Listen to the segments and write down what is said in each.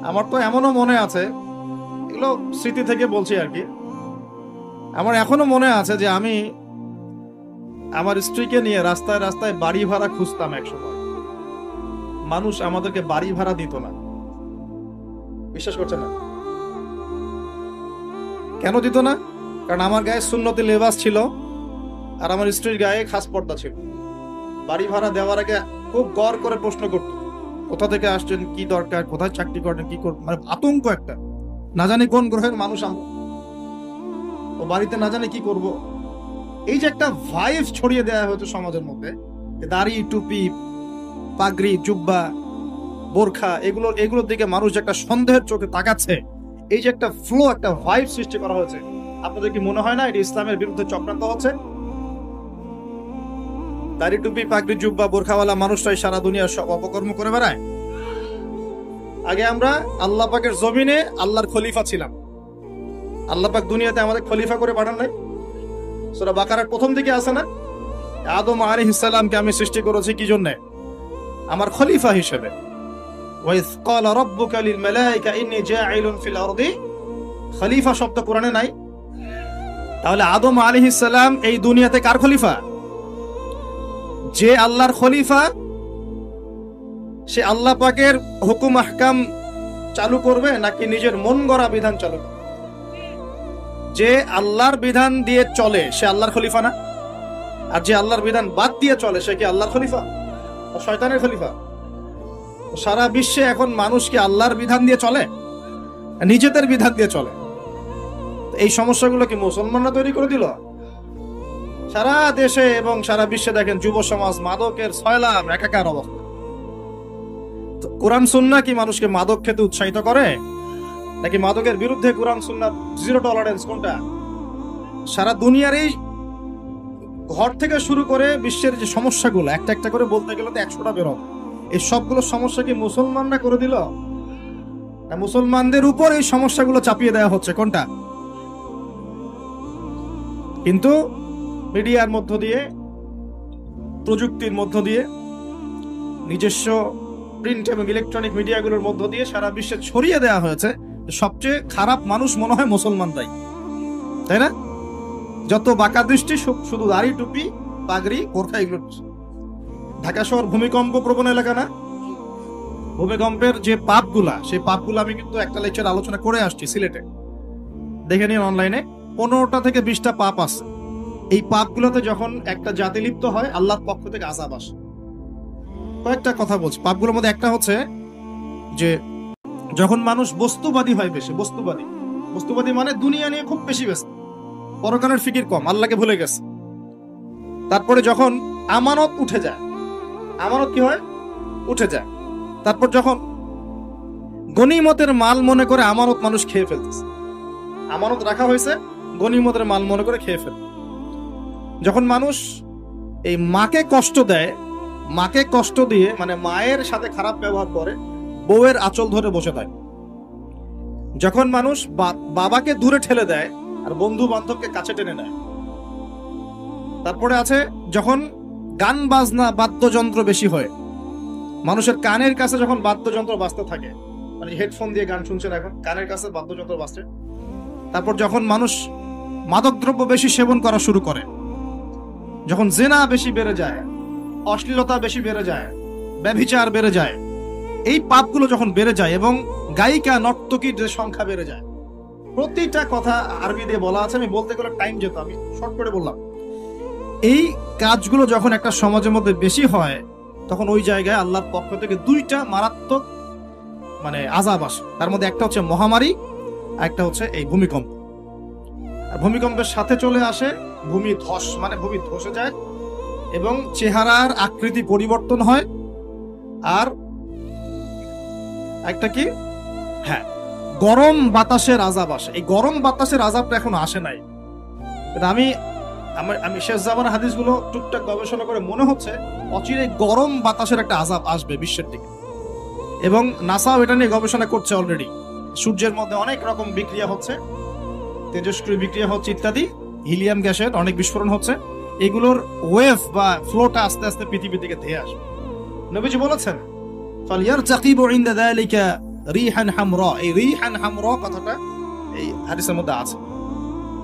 আমার তো এমনও মনে আছে, এগুলো স্মৃতি থেকে বলছি আর কি, আমার এখনো মনে আছে যে আমি আমার স্ত্রীকে নিয়ে রাস্তায় রাস্তায় বাড়ি ভাড়া খুঁজতাম। এক সময় মানুষ আমাদেরকে বাড়ি ভাড়া দিত না। বিশ্বাস করছে না? কেন দিত না? কারণ আমার গায়ে সুন্নতি লেবাস ছিল আর আমার স্ত্রীর গায়ে খাস পর্দা ছিল। বাড়ি ভাড়া দেওয়ার আগে খুব গড় করে প্রশ্ন করত, কোথা থেকে আসছেন, কি দরকার, কোথায় চাকরি করেন, কি করবেন, মানে আতঙ্ক একটা। না জানি কোন গ্রহের মানুষ আমরা, ও বাড়িতে না জানি কি করব। এই যে একটা ভাইব ছড়িয়ে দেওয়া হয়েছে সমাজের মধ্যে, দাড়ি, টুপি, পাগড়ি, জুব্বা, বোরখা, এগুলোর দিকে মানুষ একটা সন্দেহের চোখে তাকাচ্ছে, এই যে একটা ফ্লো, একটা ভাইব সৃষ্টি করা হয়েছে, আপনাদের কি মনে হয় না এটি ইসলামের বিরুদ্ধে চক্রান্ত হচ্ছে? দাড়ি, টুপি, পাগড়ি, জুব্বা, বোরখাওয়ালা মানুষটাই সারা দুনিয়া সব অপকর্ম করে বেড়ায়। আগে আমরা আল্লাহ পাকের জমিনে আল্লাহর খলিফা ছিলাম। আল্লাহ পাক দুনিয়াতে আমাদের খলিফা করে পাঠান নাই? সূরা বাকারার প্রথম দিকে আছে না, আদম আলাইহিস সালামকে আমি সৃষ্টি করেছি কি জন্য? আমার খলিফা হিসেবে। ওয়াইজ ক্বালা রাব্বুকা লিল মালায়েকা ইন্নী জাঈলুন ফিল আরদি, খলিফা শব্দ কোরআনে নাই। তাহলে আদম আলাইহিস সালাম এই দুনিয়াতে কার খলিফা? যে আল্লাহর খলিফা, সে আল্লাহ পাকের হুকুম আহকাম চালু করবে নাকি নিজের মন গড়া বিধান চালু করবে? যে আল্লাহর বিধান দিয়ে চলে সে আল্লাহর খলিফা না? আর যে আল্লাহর বিধান বাদ দিয়ে চলে সে কি আল্লাহর খলিফা, শয়তানের খলিফা? সারা বিশ্বে এখন মানুষ কি আল্লাহর বিধান দিয়ে চলে, নিজেদের বিধান দিয়ে চলে? এই সমস্যাগুলো কি মুসলমানরা তৈরি করে দিল? সারা দেশে এবং সারা বিশ্বে দেখেন যুব সমাজ মাদকের সয়লাম, একাকার অবস্থা। কোরআন সুন্নাহ কি মানুষকে মাদক খেতে উৎসাহিত করে, নাকি মাদকের বিরুদ্ধে কোরআন সুন্নাহ জিরো টলারেন্স? কোনটা? সারা দুনিয়ার এই ঘর থেকে শুরু করে বিশ্বের যে সমস্যাগুলো একটা একটা করে বলতে গেলে তো 100টা বের হবে। এই সবগুলো সমস্যা কি মুসলমানরা করে দিল, না মুসলমানদের উপর এই সমস্যাগুলো চাপিয়ে দেওয়া হচ্ছে? কোনটা? কিন্তু মিডিয়ার মধ্য দিয়ে, প্রযুক্তির মধ্য দিয়ে, নিজস্ব প্রিন্ট এবং ইলেকট্রনিক মিডিয়াগুলোর মধ্য দিয়ে সারা বিশ্বে ছড়িয়ে দেওয়া হয়েছে সবচেয়ে খারাপ মানুষ মনে হয় মুসলমানরাই, তাই না? যত বাঁকা দৃষ্টি শুধু দাড়ি, টুপি, পাগড়ি, বোরখা, এগুলো। ঢাকা শহর ভূমিকম্প প্রবণ এলাকা না? ভূমিকম্পের যে পাপগুলা, সেই পাপগুলো আমি কিন্তু একটা লেকচার আলোচনা করে আসছি সিলেটে, দেখে নিন অনলাইনে। 15টা থেকে 20টা পাপ আছে। এই পাপগুলোতে যখন একটা জাতি লিপ্ত হয় আল্লাহর পক্ষ থেকে আযাব আসে। কয়েকটা কথা বলছি। পাপগুলোর মধ্যে একটা হচ্ছে যে যখন মানুষ বস্তুবাদী হয়, বেশি বস্তুবাদী মানে দুনিয়া নিয়ে খুব বেশি ব্যস্ত, পরকালের ফিকির কম, আল্লাহকে ভুলে গেছে। তারপরে যখন আমানত উঠে যায়, আমানত কি হয়? উঠে যায়। তারপর যখন গনিমতের মাল মনে করে আমানত মানুষ খেয়ে ফেলতেছে, আমানত রাখা হয়েছে, গনিমতের মাল মনে করে খেয়ে ফেলে। যখন মানুষ এই মাকে কষ্ট দেয়, মাকে কষ্ট দিয়ে মানে মায়ের সাথে খারাপ ব্যবহার করে, বউয়ের আঁচল ধরে বসে থাকে। যখন মানুষ বাবাকে দূরে ঠেলে দেয় আর বন্ধু বান্ধবকে কাছে টেনে নেয়। তারপরে আছে যখন গান বাজনা, বাদ্যযন্ত্র বেশি হয়, মানুষের কানের কাছে যখন বাদ্যযন্ত্র বাজতে থাকে, মানে হেডফোন দিয়ে গান শুনছেন, এখন কানের কাছে বাদ্যযন্ত্র বাজছে। তারপর যখন মানুষ মাদকদ্রব্য বেশি সেবন করা শুরু করে, যখন জেনা বেশি বেড়ে যায়, অশ্লীলতা বেশি বেড়ে যায়, ব্যভিচার বেড়ে যায়, এই পাপগুলো যখন বেড়ে যায় এবং গায়িকা নর্তকীর যে সংখ্যা বেড়ে যায়, প্রতিটা কথা আরবি দিয়ে বলা আছে, আমি বলতে গেলে টাইম যেত, আমি শর্ট করে বললাম। এই কাজগুলো যখন একটা সমাজের মধ্যে বেশি হয় তখন ওই জায়গায় আল্লাহর পক্ষ থেকে 2টা মারাত্মক মানে আযাব আসে। তার মধ্যে একটা হচ্ছে মহামারী, একটা হচ্ছে এই ভূমিকম্প। আর ভূমিকম্পের সাথে চলে আসে ভূমিধস, মানে ভূমি ধসে যায় এবং চেহারার আকৃতি পরিবর্তন হয়। আর একটা কি, হ্যাঁ, গরম বাতাসের আযাব আসে। এই গরম বাতাসের আযাবটা এখন আসে নাই। আমি শেষ জামানার হাদিসগুলো টুকটাক গবেষণা করে মনে হচ্ছে অচিরে গরম বাতাসের একটা আযাব আসবে বিশ্বের দিকে, এবং নাসাও এটা নিয়ে গবেষণা করছে অলরেডি। সূর্যের মধ্যে অনেক রকম বিক্রিয়া হচ্ছে, তেজস্ক্রিয় বিক্রিয়া হচ্ছে ইত্যাদি, হিলিয়াম গ্যাসের অনেক বিস্ফোরণ হচ্ছে। এগুলোর ওয়েভ বা ফ্লোটা আস্তে আস্তে পৃথিবীর দিকে ধেয়ে আসবে। নবীজি বলেছেন, ফালিয়ারতাকিবু ইনদা যালিকা রিহান হামরা, এই রিহান হামরা কথাটা এই হাদিসের মধ্যে আছে।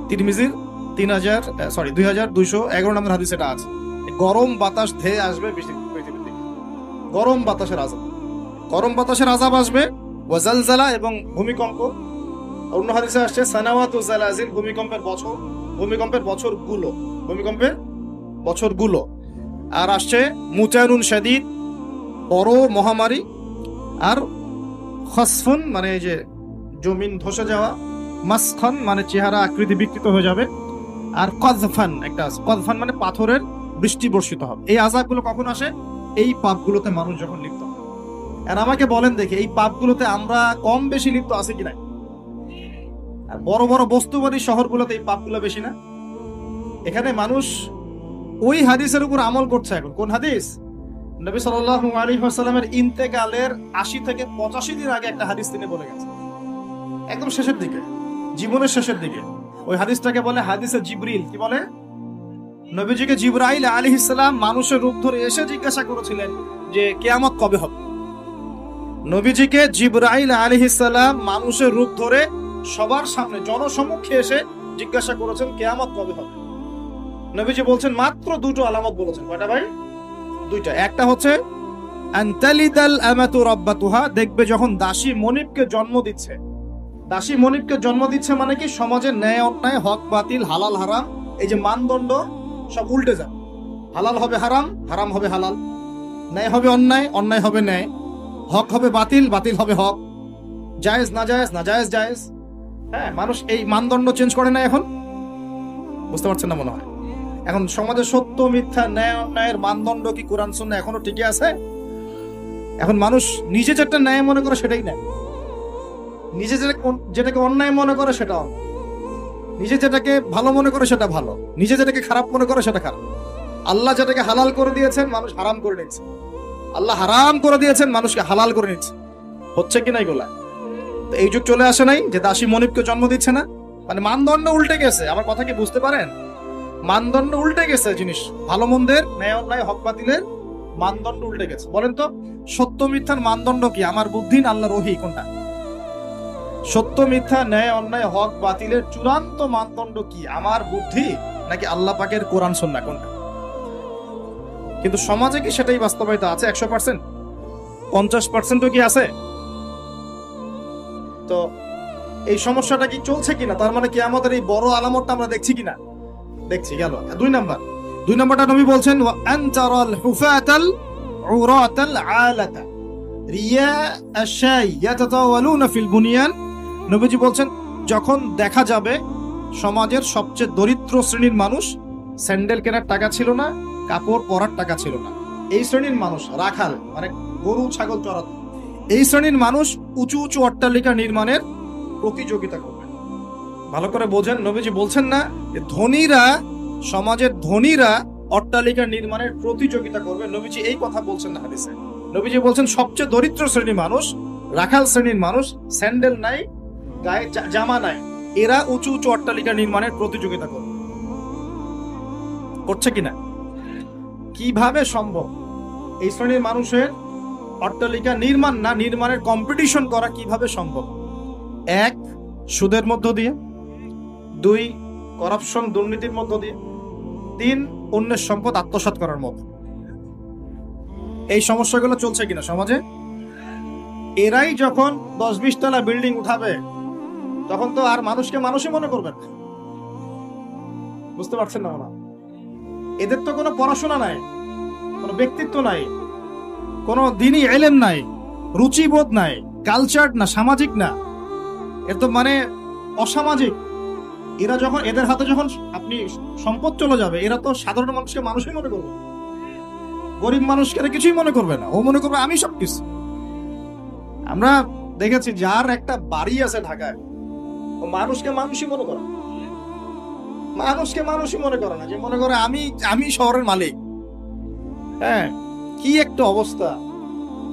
তিরমিজির 2211 নম্বর হাদিস এটা আছে। গরম বাতাস ধেয়ে আসবে পৃথিবীর দিকে, গরম বাতাসের আযাব আসবে, ওয়া জালজালা এবং ভূমিকম্প। অন্য হাদিসে আসছে সানাওয়াতু জালাজিল, ভূমিকম্পের বছরগুলো। আর আসছে মুতানুন শাদীদ, বড় মহামারী। আর খসফুন মানে এই যে জমিন ধসে যাওয়া, মাসখান মানে চেহারা আকৃতি বিকৃত হয়ে যাবে। আর কযফান একটা আছে, কযফান মানে পাথরের বৃষ্টি বর্ষিত হবে। এই আযাবগুলো কখন আসে? এই পাপগুলোতে মানুষ যখন লিপ্ত হয়। আর আমাকে বলেন দেখি, এই পাপগুলোতে আমরা কম বেশি লিপ্ত আছি কিনা? আর বড় বড় বস্তুবাদী শহরগুলোতে এই পাপগুলো বেশি না? এখানে মানুষ ওই হাদিসের উপর আমল করছে। এখন কোন হাদিস? নবী সাল্লাল্লাহু আলাইহি ওয়াসাল্লামের ইন্তেকালের ৮০ থেকে ৮৫ দিন আগে একটা হাদিস তিনি বলে গেছেন, একদম শেষের দিকে, জীবনের শেষের দিকে। ওই হাদিসটাকে বলে হাদিসে জিবরিল। কি বলে? নবীজিকে জিবরাইল আলাইহিস সালাম মানুষের রূপ ধরে এসে জিজ্ঞাসা করেছিলেন যে কিয়ামত কবে হবে। নবীজিকে জিবরাইল আলাইহিস সালাম মানুষের রূপ ধরে সবার সামনে জনসমক্ষে এসে জিজ্ঞাসা করেছেন কিয়ামত কবে হবে। নবীজি বলছেন মাত্র দুটো আলামত বলেছেন। কয়টা ভাই? দুইটা। একটা হচ্ছে আনতালিদাল আমাতু রাব্বাতুহা, দেখবে যখন দাসী মনিবকে জন্ম দিচ্ছে। দাসী মনিবকে জন্ম দিচ্ছে মানে কি? সমাজের ন্যায় অন্যায়, হক বাতিল, হালাল হারাম, এই যে মানদণ্ড সব উল্টে যাবে। হালাল হবে হারাম, হারাম হবে হালাল, ন্যায় হবে অন্যায়, অন্যায় হবে ন্যায়, হক হবে বাতিল, বাতিল হবে হক, জায়েজ নাজায়েজ, নাজায়েজ জায়েজ। হ্যাঁ, মানুষ এই মানদণ্ড চেঞ্জ করে না এখন। বুঝতে পারছেন না মনে হয়? এখন সমাজে সত্য মিথ্যা, ন্যায় অন্যায়ের মানদণ্ড কি কোরআন সুন্নাহ এখনো টিকে আছে? এখন মানুষ নিজে যেটা ন্যায় মনে করে সেটাই ন্যায়, নিজে যেটাকে অন্যায় মনে করে সেটা অন্যায়, নিজে যেটাকে ভালো মনে করে সেটা ভালো, নিজে যেটাকে খারাপ মনে করে সেটা খারাপ। আল্লাহ যেটাকে হালাল করে দিয়েছেন মানুষ হারাম করে নিচ্ছে, আল্লাহ হারাম করে দিয়েছেন মানুষকে হালাল করে নিচ্ছে। হচ্ছে কি না এগুলা? তো এই যুগ চলে আসে নাই যে দাসী মনিবকে জন্ম দিচ্ছে না? মানে মানদণ্ড উল্টে গেছে। আমার কথা কি বুঝতে পারেন? মানদণ্ড উল্টে গেছে, জিনিস ভালো মন্দের, ন্যায় অন্যায়, হক বাতিলের মানদণ্ড উল্টে গেছে। বলেন তো সত্য মিথ্যার মানদণ্ড কি? আমার বুদ্ধি না আল্লাহর ওহী? কোনটা? সত্য মিথ্যা, ন্যায় অন্যায়, হক বাতিলের চূড়ান্ত মানদণ্ড কি? আমার বুদ্ধি নাকি আল্লাহ পাকের কোরআন সুন্নাহ? কোনটা? কিন্তু সমাজে কি সেটাই বাস্তবায়িত আছে 100%? 50%ও কি আছে? তো এই সমস্যাটা কি চলছে কিনা? তার মানে কি আমাদের এই বড় আলামতটা আমরা দেখছি কিনা? দেখছি। গেল দুই নাম্বারটা নবী বলছেন ওয়া আনতারাল হুফাতাল উরাতাল আলাতা রিয়া আশাই ইয়াতাতাওয়ালুনা ফিল বুনিয়ান। নবীজি বলছেন যখন দেখা যাবে সমাজের সবচেয়ে দরিদ্র শ্রেণীর মানুষ, স্যান্ডেল কেনার টাকা ছিল না, কাপড় পরার টাকা ছিল না, এই শ্রেণীর মানুষ, রাখাল মানে গরু ছাগল চড়াতো, এই শ্রেণীর মানুষ উঁচু উঁচু অট্টালিকা নির্মাণের প্রতিযোগিতা করবে। ভালো করে বোঝেন, নবীজি বলছেন না যে ধনীরা, সমাজের ধনীরা অট্টালিকা নির্মাণের প্রতিযোগিতা করবে। নবীজি এই কথা বলছেন না হাদিসে। নবীজি বলছেন সবচেয়ে দরিদ্র শ্রেণীর মানুষ, রাখাল শ্রেণীর মানুষ, স্যান্ডেল নাই, গায়ে জামা নাই, এরা উঁচু উঁচু অট্টালিকা নির্মাণের প্রতিযোগিতা করবে। করছে কিনা? কিভাবে সম্ভব এই শ্রেণীর মানুষের অট্টালিকা নির্মাণ না নির্মাণের কম্পিটিশন করা? কিভাবে সম্ভব? 1, সুদের মধ্য দিয়ে, 2, করাপশন দুর্নীতির মধ্য দিয়ে, 3, অন্যের সম্পদ আত্মসাৎ করার মতো। এই সমস্যাগুলো চলছে কিনা সমাজে? এরাই যখন 10-20 তলা বিল্ডিং উঠাবে তখন তো আর মানুষকে মানুষই মনে করবেন। বুঝতে পারছেন না? এদের তো কোনো পড়াশোনা নাই, কোনো ব্যক্তিত্ব নাই, কোনো দিনই ইলম নাই, রুচিবোধ নাই, কালচার না, সামাজিক না, এর তো মানে অসামাজিক। এরা যখন, এদের হাতে যখন আপনি সম্পদ চলে যাবে, এরা তো সাধারণ মানুষকে মানুষই মনে করবে, গরিব মানুষকে কিছুই মনে করবে না, ও মনে করবে আমি সবকিছু। আমরা দেখেছি যার একটা বাড়ি আছে ঢাকায়, ও মানুষকে মানুষই মনে করে, মানুষকে মানুষই মনে করে না, যে মনে করে আমি শহরের মালিক। হ্যাঁ, কি একটা অবস্থা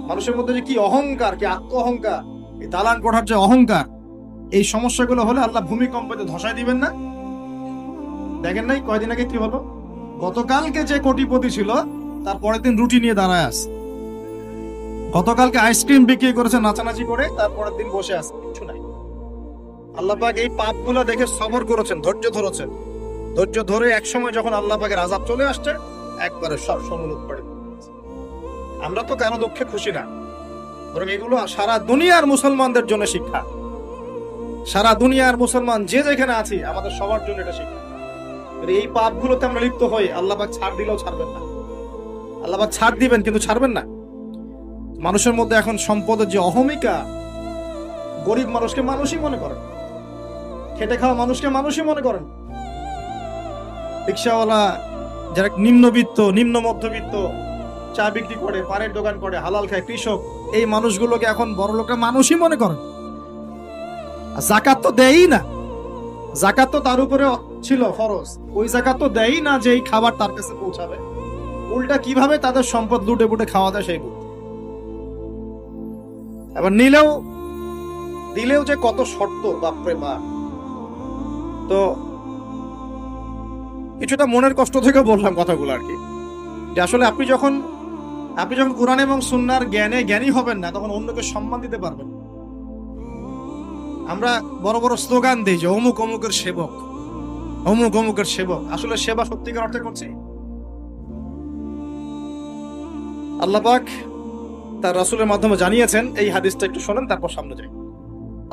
মানুষের মধ্যে, যে কি অহংকার, কি আত্ম অহংকার, এই দালান কোঠার যে অহংকার। এই সমস্যাগুলো হলে আল্লাহ ভূমিকম্পে ধসায় দিবেন না? দেখেন নাই কয়দিন আগে কি হলো? গতকালকে যে কোটিপতি ছিল তার পরের দিন রুটি নিয়ে দাঁড়ায় আছে। গতকালকে আইসক্রিম বিক্রি করেছে নাচানাচি করে, তারপরের দিন বসে আছে, কিছু নাই। আল্লাহ পাক এই পাপগুলো দেখে সবর করেছেন, ধৈর্য ধরেছেন। ধৈর্য ধরে একসময় যখন আল্লাহ পাকের আযাব চলে আসছে, একবারে সব সমুলুট পড়ে। আমরা তো কারো দুঃখে খুশি না, বরং এগুলো সারা দুনিয়ার মুসলমানদের জন্য শিক্ষা। সারা দুনিয়ার মুসলমান যে যেখানে আছি, আমাদের সবার জন্য এটা শিক্ষা। এই পাপগুলোতে আমরা লিপ্ত হই, আল্লাহ পাক ছাড় দিলেও ছাড়বেন না। আল্লাহ পাক ছাড় দিবেন কিন্তু ছাড়বেন না। মানুষের মধ্যে এখন সম্পদের যে অহমিকা, গরিব মানুষকে মানুষই মনে করেন, খেটে খাওয়া মানুষকে মানুষই মনে করেন। রিক্সাওয়ালা, যারা নিম্নবিত্ত, নিম্ন মধ্যবিত্ত, চা বিক্রি করে, পানের দোকান করে, হালাল খায়, কৃষক, এই মানুষগুলোকে এখন বড় লোকরা মানুষই মনে করেন। যাকাত তো দেয়ই না, যাকাত তো তার উপরে ছিল ফরজ, ওই যাকাত তো দেয়ই না যে এই খাবার তার কাছে পৌঁছাবে। উল্টা কিভাবে তাদের সম্পদ লুটে পুটে খাওয়া যায় সেই বুদ্ধি। এবার দিলেও যে কত শর্ত, বাপরে বাপ। তো কিছুটা মনের কষ্ট থেকে বললাম কথাগুলো আর কি, যে আসলে আপনি যখন কোরআন এবং সুন্নাহর জ্ঞানী হবেন না, তখন অন্যকে সম্মান দিতে পারবেন। আমরা বড় বড় স্লোগান দিই যে অমুক অমুকের সেবক, অমুক অমুকের সেবক। আসলে সেবা সত্যিকার অর্থে করছি? আল্লাহ পাক তার রাসূলের মাধ্যমে জানিয়েছেন, এই হাদিসটা একটু শোনেন তারপর সামনে যাই।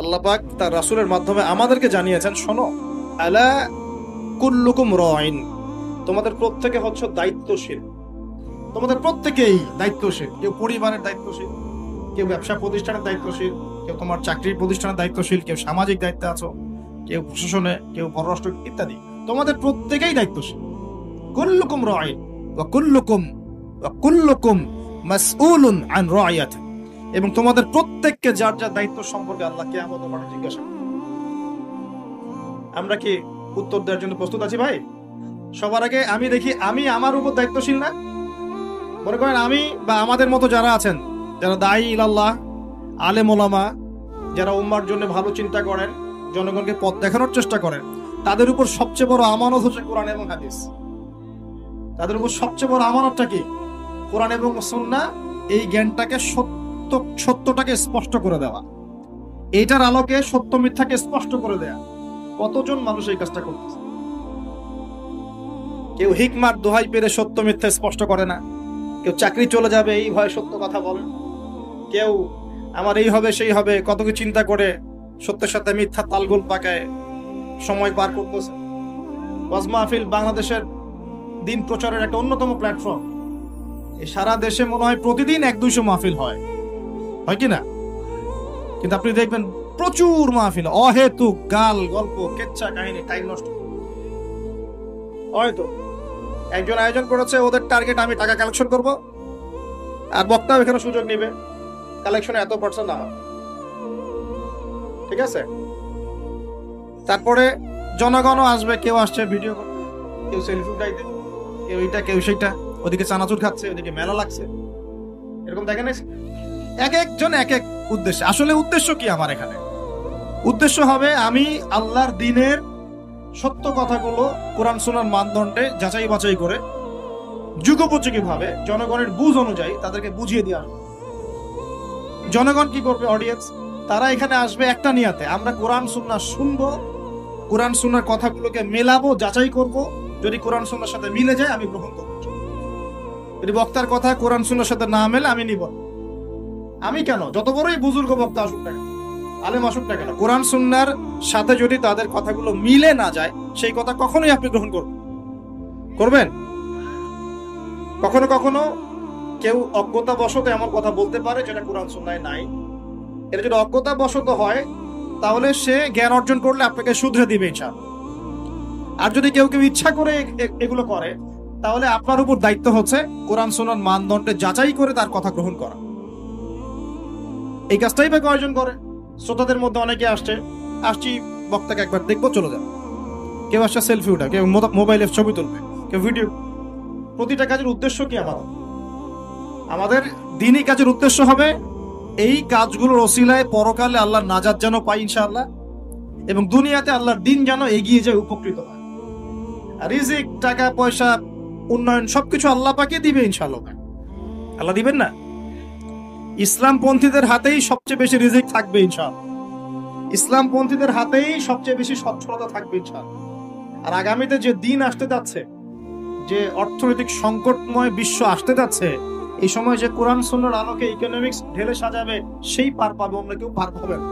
আল্লাহ পাক তার রাসূলের মাধ্যমে আমাদেরকে জানিয়েছেন, শোনো, আলা কুল্লুকুম রাইন, তোমাদের প্রত্যেকে হচ্ছে দায়িত্বশীল। তোমাদের প্রত্যেকেই দায়িত্বশীল। কেউ পরিবারের দায়িত্বশীল, কেউ ব্যবসা প্রতিষ্ঠানের দায়িত্বশীল, কেউ তোমার চাকরির প্রতিষ্ঠানের দায়িত্বশীল, কেউ সামাজিক দায়িত্বে আছো, কেউ প্রশাসনে, কেউ পররাষ্ট্র ইত্যাদি। তোমাদের প্রত্যেকেই দায়িত্বশীল। কুল্লুকুম রাইন ওয়া কুল্লুকুম মাসউলুন আন রাইয়াতি, এবং তোমাদের প্রত্যেককে যার যার দায়িত্ব সম্পর্কে আল্লাহ কিয়ামতের মাঠে জিজ্ঞাসা করবে। আমরা কি উত্তর দেওয়ার জন্য প্রস্তুত আছি ভাই? সবার আগে আমি দেখি, আমি আমার উপর দায়িত্বশীল না? মনে করেন আমি বা আমাদের মতো যারা আছেন, যারা দায়ী ইলাল্লাহ, আলেম ওলামা, যারা উম্মার জন্য ভালো চিন্তা করেন, জনগণকে পথ দেখানোর চেষ্টা করেন, তাদের উপর সবচেয়ে বড় আমানত হচ্ছে কোরআন এবং হাদিস। তাদের উপর সবচেয়ে বড় আমানতটা কি? কোরআন এবং সুন্নাহ, এই জ্ঞানটাকে সত্যটাকে স্পষ্ট করে দেওয়া, এইটার আলোকে সত্য মিথ্যাকে স্পষ্ট করে দেয়া। কতজন মানুষ এই কাজটা করতেছে? কেউ হিকমার দোহাই পেরে সত্য মিথ্যা স্পষ্ট করে না, কেউ চাকরি চলে যাবে এই ভয়ে সত্য কথা বলে, কেউ আমার এই হবে সেই হবে কত কিছু চিন্তা করে সত্যের সাথে মিথ্যা তালগোল পাকায় সময় পার করতেছে। ওয়াজ মাহফিল বাংলাদেশের দিন প্রচারের একটা অন্যতম প্ল্যাটফর্ম। এই সারা দেশে মনে হয় প্রতিদিন 100-200 মাহফিল হয় কি না? কিন্তু আপনি দেখবেন প্রচুর মাহফিল, অহেতুক গাল গল্প, কেচ্ছা কাহিনী, টাইম নষ্ট। হয়তো একজন আয়োজন করেছে, ওদের টার্গেট আমি টাকা কালেকশন করব, আর বক্তাও এখানে সুযোগ নেবে, কালেকশনে এত % না, ঠিক আছে? তারপরে জনগণও আসবে, কেউ আসছে ভিডিও করতে, কেউ সেলফি উঠাইতে, কেউ এইটা কেউ সেইটা, ওদিকে চানাচুর খাচ্ছে, ওদিকে মেলা লাগছে, এরকম দেখেন। এক একজন এক এক উদ্দেশ্য। আসলে উদ্দেশ্য কি আমার এখানে? উদ্দেশ্য হবে আমি আল্লাহর দ্বীনের সত্য কথাগুলো কোরআন সুন্নাহর মানদণ্ডে যাচাই বাছাই করে যুগোপযোগী ভাবে জনগণের বুঝ অনুযায়ী তাদেরকে বুঝিয়ে দেওয়া। জনগণ কি করবে? অডিয়েন্স, তারা এখানে আসবে একটা নিয়াতে, আমরা কোরআন সুন্নাহ শুনবো, কোরআন সুন্নাহর কথাগুলোকে মেলাবো, যাচাই করব, যদি কোরআন সুন্নাহর সাথে মিলে যায় আমি গ্রহণ করব, যদি বক্তার কথা কোরআন সুন্নাহর সাথে না মেলে আমি নিব। আমি কেন, যত বড়ই বুজুর্গ বক্তা আসুক না কেন, আলেম আসুক না কেন, কোরআন সুন্নাহর সাথে যদি তাদের কথাগুলো মিলে না যায়, সেই কথা কখনোই আপনি গ্রহণ করবেন? কখনো কখনো কেউ অজ্ঞতাবশত এমন কথা বলতে পারে যেটা কোরআন সুন্নাহয় নাই। এটা যদি অজ্ঞতাবশত হয়, তাহলে সে জ্ঞান অর্জন করলে আপনাকে শুধরে দিবে ইনশাআল্লাহ। আর যদি কেউ ইচ্ছা করে এগুলো করে, তাহলে আপনার উপর দায়িত্ব হচ্ছে কোরআন সুন্নাহর মানদণ্ডে যাচাই করে তার কথা গ্রহণ করা। এই কাজটাই বা কয়জন করে? শ্রোতাদের মধ্যে অনেকে আসছি বক্তাকে একবার দেখবো, চলে যাবে। কেউ আসছে সেলফি উঠা, কেউ মোবাইলে ছবি তুলবে, কেউ ভিডিও। প্রতিটা কাজের উদ্দেশ্য কি? আমাদের দ্বীনি কাজের উদ্দেশ্য হবে এই কাজগুলোর ওসিলায় পরকালে আল্লাহর নাজাত যেন পাই ইনশাআল্লাহ, এবং দুনিয়াতে আল্লাহর দ্বীন যেন এগিয়ে যায়, উপকৃত হয়। রিজিক, টাকা পয়সা, উন্নয়ন সবকিছু আল্লাহ পাকে দিবে ইনশাআল্লাহ। আল্লাহ দিবেন না? ইসলামপন্থীদের হাতেই সবচেয়ে বেশি রিজিক থাকবে ইনশাআল্লাহ। ইসলামপন্থীদের হাতেই সবচেয়ে বেশি সচ্ছলতা থাকবে ইনশাআল্লাহ। আর আগামীতে যে দিন আসতে যাচ্ছে, যে অর্থনৈতিক সংকটময় বিশ্ব আসতে যাচ্ছে, এই সময় যে কোরআন সুন্নাহর আলোকে ইকোনমিক্স ঢেলে সাজাবে, সেই পার পাবে, অন্য কেউ পার পাবে না।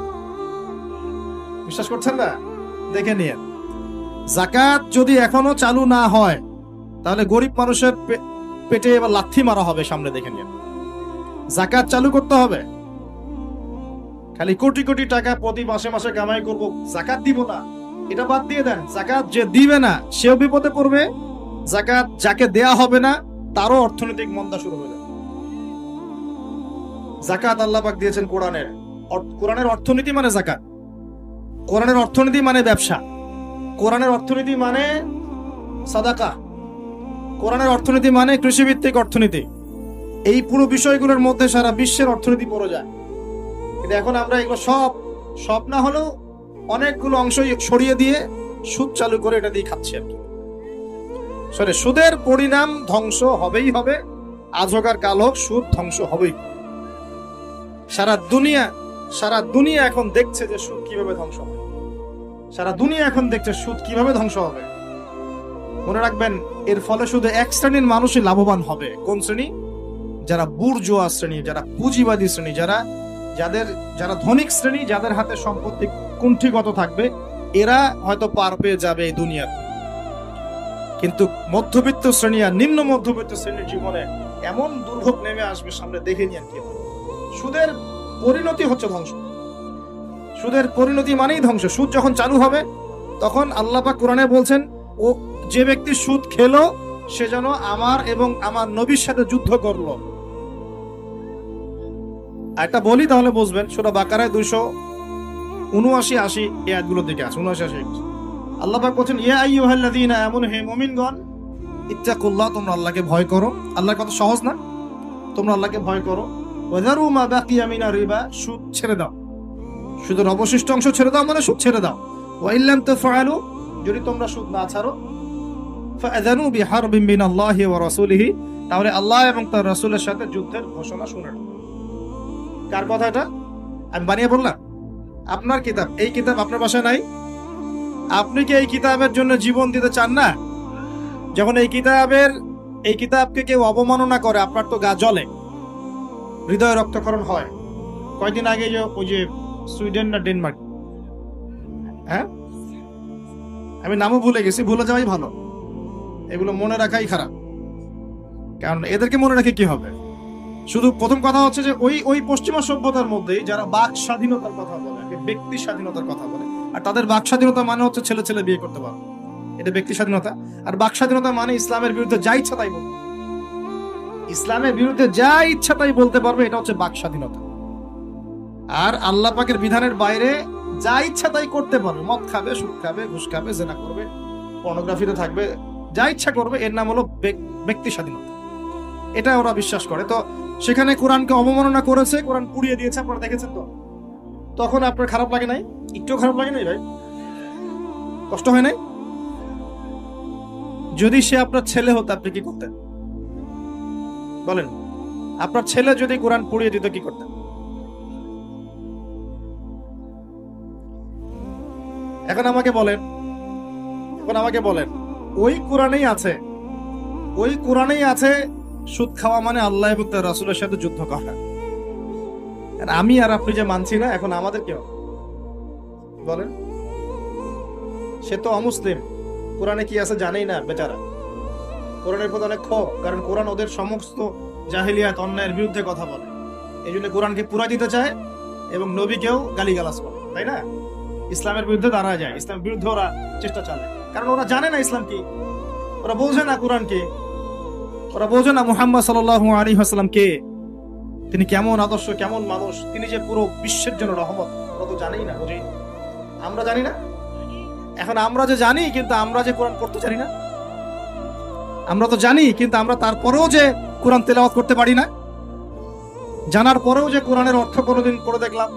বিশ্বাস করছেন না? দেখে নিয়ে, যাকাত যদি এখনো চালু না হয় তাহলে গরিব মানুষের পেটে এবার লাথি মারা হবে সামনে। দেখে নিয়ে, যাকাত চালু করতে হবে। খালি কোটি কোটি টাকা প্রতি মাসে মাসে কামাই করব, যাকাত দিব না, এটা বাদ দিয়ে দেন। যাকাত যে দিবে না সেও বিপদে পড়বে, যাকাত যাকে দেয়া হবে না তারও অর্থনৈতিক মন্দা শুরু হয়ে যাবে। যাকাত আল্লাহ পাক দিয়েছেন কোরআনের। কোরআনের অর্থনীতি মানে যাকাত, কোরআনের অর্থনীতি মানে ব্যবসা, কোরআনের অর্থনীতি মানে সাদাকা, কোরআনের অর্থনীতি মানে কৃষিভিত্তিক অর্থনীতি। এই পুরো বিষয়গুলোর মধ্যে সারা বিশ্বের অর্থনীতি পড়ে যায়। কিন্তু এখন আমরা এগুলো সব না হলেও অনেকগুলো অংশ সরিয়ে দিয়ে সুদ চালু করে এটা দিয়ে খাচ্ছি আর কি। সুদের পরিণাম ধ্বংস হবেই হবে, আজ হোক আর কাল হোক, সুদ ধ্বংস হবেই। সারা দুনিয়া এখন দেখছে যে সুদ কিভাবে ধ্বংস হবে। সারা দুনিয়া এখন দেখছে সুদ কিভাবে ধ্বংস হবে। মনে রাখবেন, এর ফলে শুধু এক শ্রেণীর মানুষই লাভবান হবে। কোন শ্রেণী? যারা বুর্জোয়া শ্রেণী, যারা পুঁজিবাদী শ্রেণী, যারা ধনিক শ্রেণী, যাদের হাতে সম্পত্তি কুণ্ঠিগত থাকবে, এরা হয়তো পার পেয়ে যাবে এই দুনিয়ার। কিন্তু মধ্যবিত্ত শ্রেণী আর নিম্ন মধ্যবিত্ত শ্রেণীর জীবনে এমন দুর্ভোগ নেমে আসবে সামনে, দেখে নিয়ে কি হবে। সুদের পরিণতি হচ্ছে ধ্বংস। সুদের পরিণতি মানেই ধ্বংস। সুদ যখন চালু হবে তখন আল্লাহ পাক কোরআনে বলছেন, ও যে ব্যক্তি সুদ খেলো সে যেন আমার এবং আমার নবীর সাথে যুদ্ধ করলো। একটা বলি তাহলে বুঝবেন। সূরা বাকারায় 279-80 এই আয়াতগুলো দিকে আছে। 79-80 আল্লাহ পাক বলছেন, ইয়া আইয়ুহাল্লাযীনা আমানু, হে মুমিনগণ, ইত্তাকুল্লাহ, তোমরা আল্লাহকে ভয় করো। আল্লাহর কথা সহজ না? তোমরা আল্লাহকে ভয় করো। ওয়াযারু মা বাকিয়া মিনার রিবা, সুদ ছেড়ে দাও। সুদের অবশিষ্ট অংশ ছেড়ে দাও, মানে সুদ ছেড়ে দাও। ওয়া ইল্লাম তাফআলু, যদি তোমরা সুদ না ছাড়ো, ফাআযানু বিহারবিন মিনাল্লাহি ওয়া রাসূলিহি, তাহলে আল্লাহ এবং তার রাসূলের সাথে যুদ্ধের ঘোষণা শুনে নাও। কার কথা এটা? আমি বানিয়ে বললাম? আপনার কিতাব। এই কিতাব আপনার বাসায় নাই? আপনি কি এই কিতাবের জন্য জীবন দিতে চান না? যখন এই কিতাবকে কেউ অবমাননা করে, আপনার তো গা জ্বলে, হৃদয় রক্তক্ষরণ হয়। কয়দিন আগে ওই যে সুইডেন না ডেনমার্ক, হ্যাঁ, আমি নামও ভুলে গেছি, ভুলে যাওয়াই ভালো। এগুলো মনে রাখাই খারাপ, কারণ এদেরকে মনে রাখে কি হবে। শুধু প্রথম কথা হচ্ছে যে ওই পশ্চিমা সভ্যতার মধ্যেই যারা বাক স্বাধীনতার কথা বলে, ব্যক্তি স্বাধীনতার কথা বলে, আর তাদের বাক স্বাধীনতা মানে হচ্ছে ছেলে ছেলে বিয়ে করতে পারে, এটা ব্যক্তি স্বাধীনতা। আর বাক স্বাধীনতা মানে ইসলামের বিরুদ্ধে যা ইচ্ছা তাই বলবে, ইসলামের বিরুদ্ধে যা ইচ্ছা তাই বলতে পারবে, এটা হচ্ছে বাক স্বাধীনতা। আর আল্লাহ পাকের বিধানের বাইরে যা ইচ্ছা তাই করতে পারবে, মদ খাবে, সুদ খাবে, ঘুষ খাবে, জেনা করবে, পর্নোগ্রাফিতে থাকবে, যা ইচ্ছা করবে, এর নাম হলো ব্যক্তি স্বাধীনতা। এটা ওরা বিশ্বাস করে। তো সেখানে কোরআনকে অবমাননা করেছে, কোরআন পুড়িয়ে দিয়েছে, আপনারা দেখেছেন তো। তখন আপনার খারাপ লাগে নাই? একটু খারাপ লাগে নাই ভাই? কষ্ট হয় নাই? যদি সে আপনার ছেলে হতো, আপনি কি করতেন বলেন? আপনার ছেলে যদি কোরআন পুড়িয়ে দিত, কি করতেন? এখন আমাকে বলেন, ওই কোরআনেই আছে সুদ খাওয়া মানে আল্লাহ এবং তার রাসূলের সাথে যুদ্ধ করা। আমি আর আপনি যে মানছি না, এখন আমাদের কি হবে বলেন? সে তো অমুসলিম, কোরআনে কি আছে জানেই না বেচারা। কোরআনের প্রতি অনেক ক্ষোভ, কারণ কোরআন ওদের সমস্ত জাহিলিয়াত, অন্যায়ের বিরুদ্ধে কথা বলে। এই জন্য কোরআনকে পুরা দিতে চায় এবং নবীকেও গালিগালাজ করে, তাই না? ইসলামের বিরুদ্ধে দাঁড়া যায়, ইসলামের বিরুদ্ধে ওরা চেষ্টা চালায়, কারণ ওরা জানে না ইসলাম কি, ওরা বোঝে না কোরআন কি, ওরা বোঝে না মুহাম্মদ সাল্লাল্লাহু আলাইহি ওয়াসাল্লাম কে, তিনি কেমন আদর্শ, কেমন মানুষ, তিনি যে পুরো বিশ্বের জন্য রহমত, ওরা তো জানেই না। বুঝি আমরা জানি না? এখন আমরা যে জানি, কিন্তু আমরা যে কোরআন পড়তে জানি না। আমরা তো জানি, কিন্তু আমরা তারপরেও যে কোরআন তেলাওয়াত করতে পারি না, জানার পরেও যে কোরআনের অর্থ কোনোদিন পড়ে দেখলাম।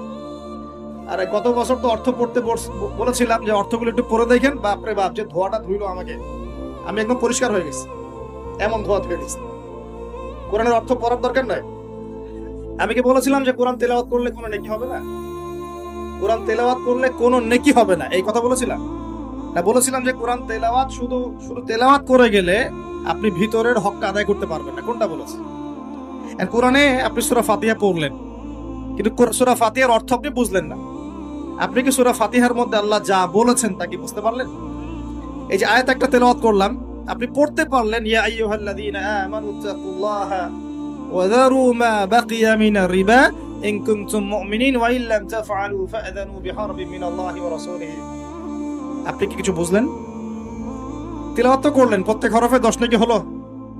আর গত বছর তো অর্থ পড়তে বলেছিলাম যে অর্থগুলো একটু পড়ে দেখেন, বাপরে বাপ, যে ধোয়াটা ধুইলো আমাকে, আমি একদম পরিষ্কার হয়ে গেছি, এমন ধোয়া ধুয়ে গেছি। কোরআনের অর্থ পড়ার দরকার নাই, আমি কি বলেছিলাম যে কোরআন তেলাওয়াত করলে কোনো নেকি হবে না? কোরআন তেলাওয়াত করলে কোনো নেকি হবে না, এই কথা বলেছিলাম না? বলেছিলাম যে কোরআন তেলাওয়াত শুধু তেলাওয়াত করে গেলে আপনি ভিতরের হক আদায় করতে পারবেন না। কোনটা বলেছে? কোরআনে আপনি সূরা ফাতিহা পড়লেন, কিন্তু সূরা ফাতিহার অর্থ আপনি বুঝলেন না। আপনি কি সূরা ফাতিহার মধ্যে আল্লাহ যা বলেছেন তা কি বুঝতে পারলেন? এই যে আয়াত একটা তেলাওয়াত করলাম, আপনি পড়তে পারলেন ইয়া আইয়ুহাল্লাযীনা আমানু তাকুল্লাহা ওয়া যারু মা বাকিয়া মিনার রিবা ইন কুনতুম মুমিনিন ওয়া ইল্লাম তাফআলু ফাআযানু বিহারবিন মিনাল্লাহি ওয়া রাসূলিহি। আপনি কি কিছু বুঝলেন? তেলাওয়াত তো করলেন, প্রত্যেক হরফে 10 নেকি হলো,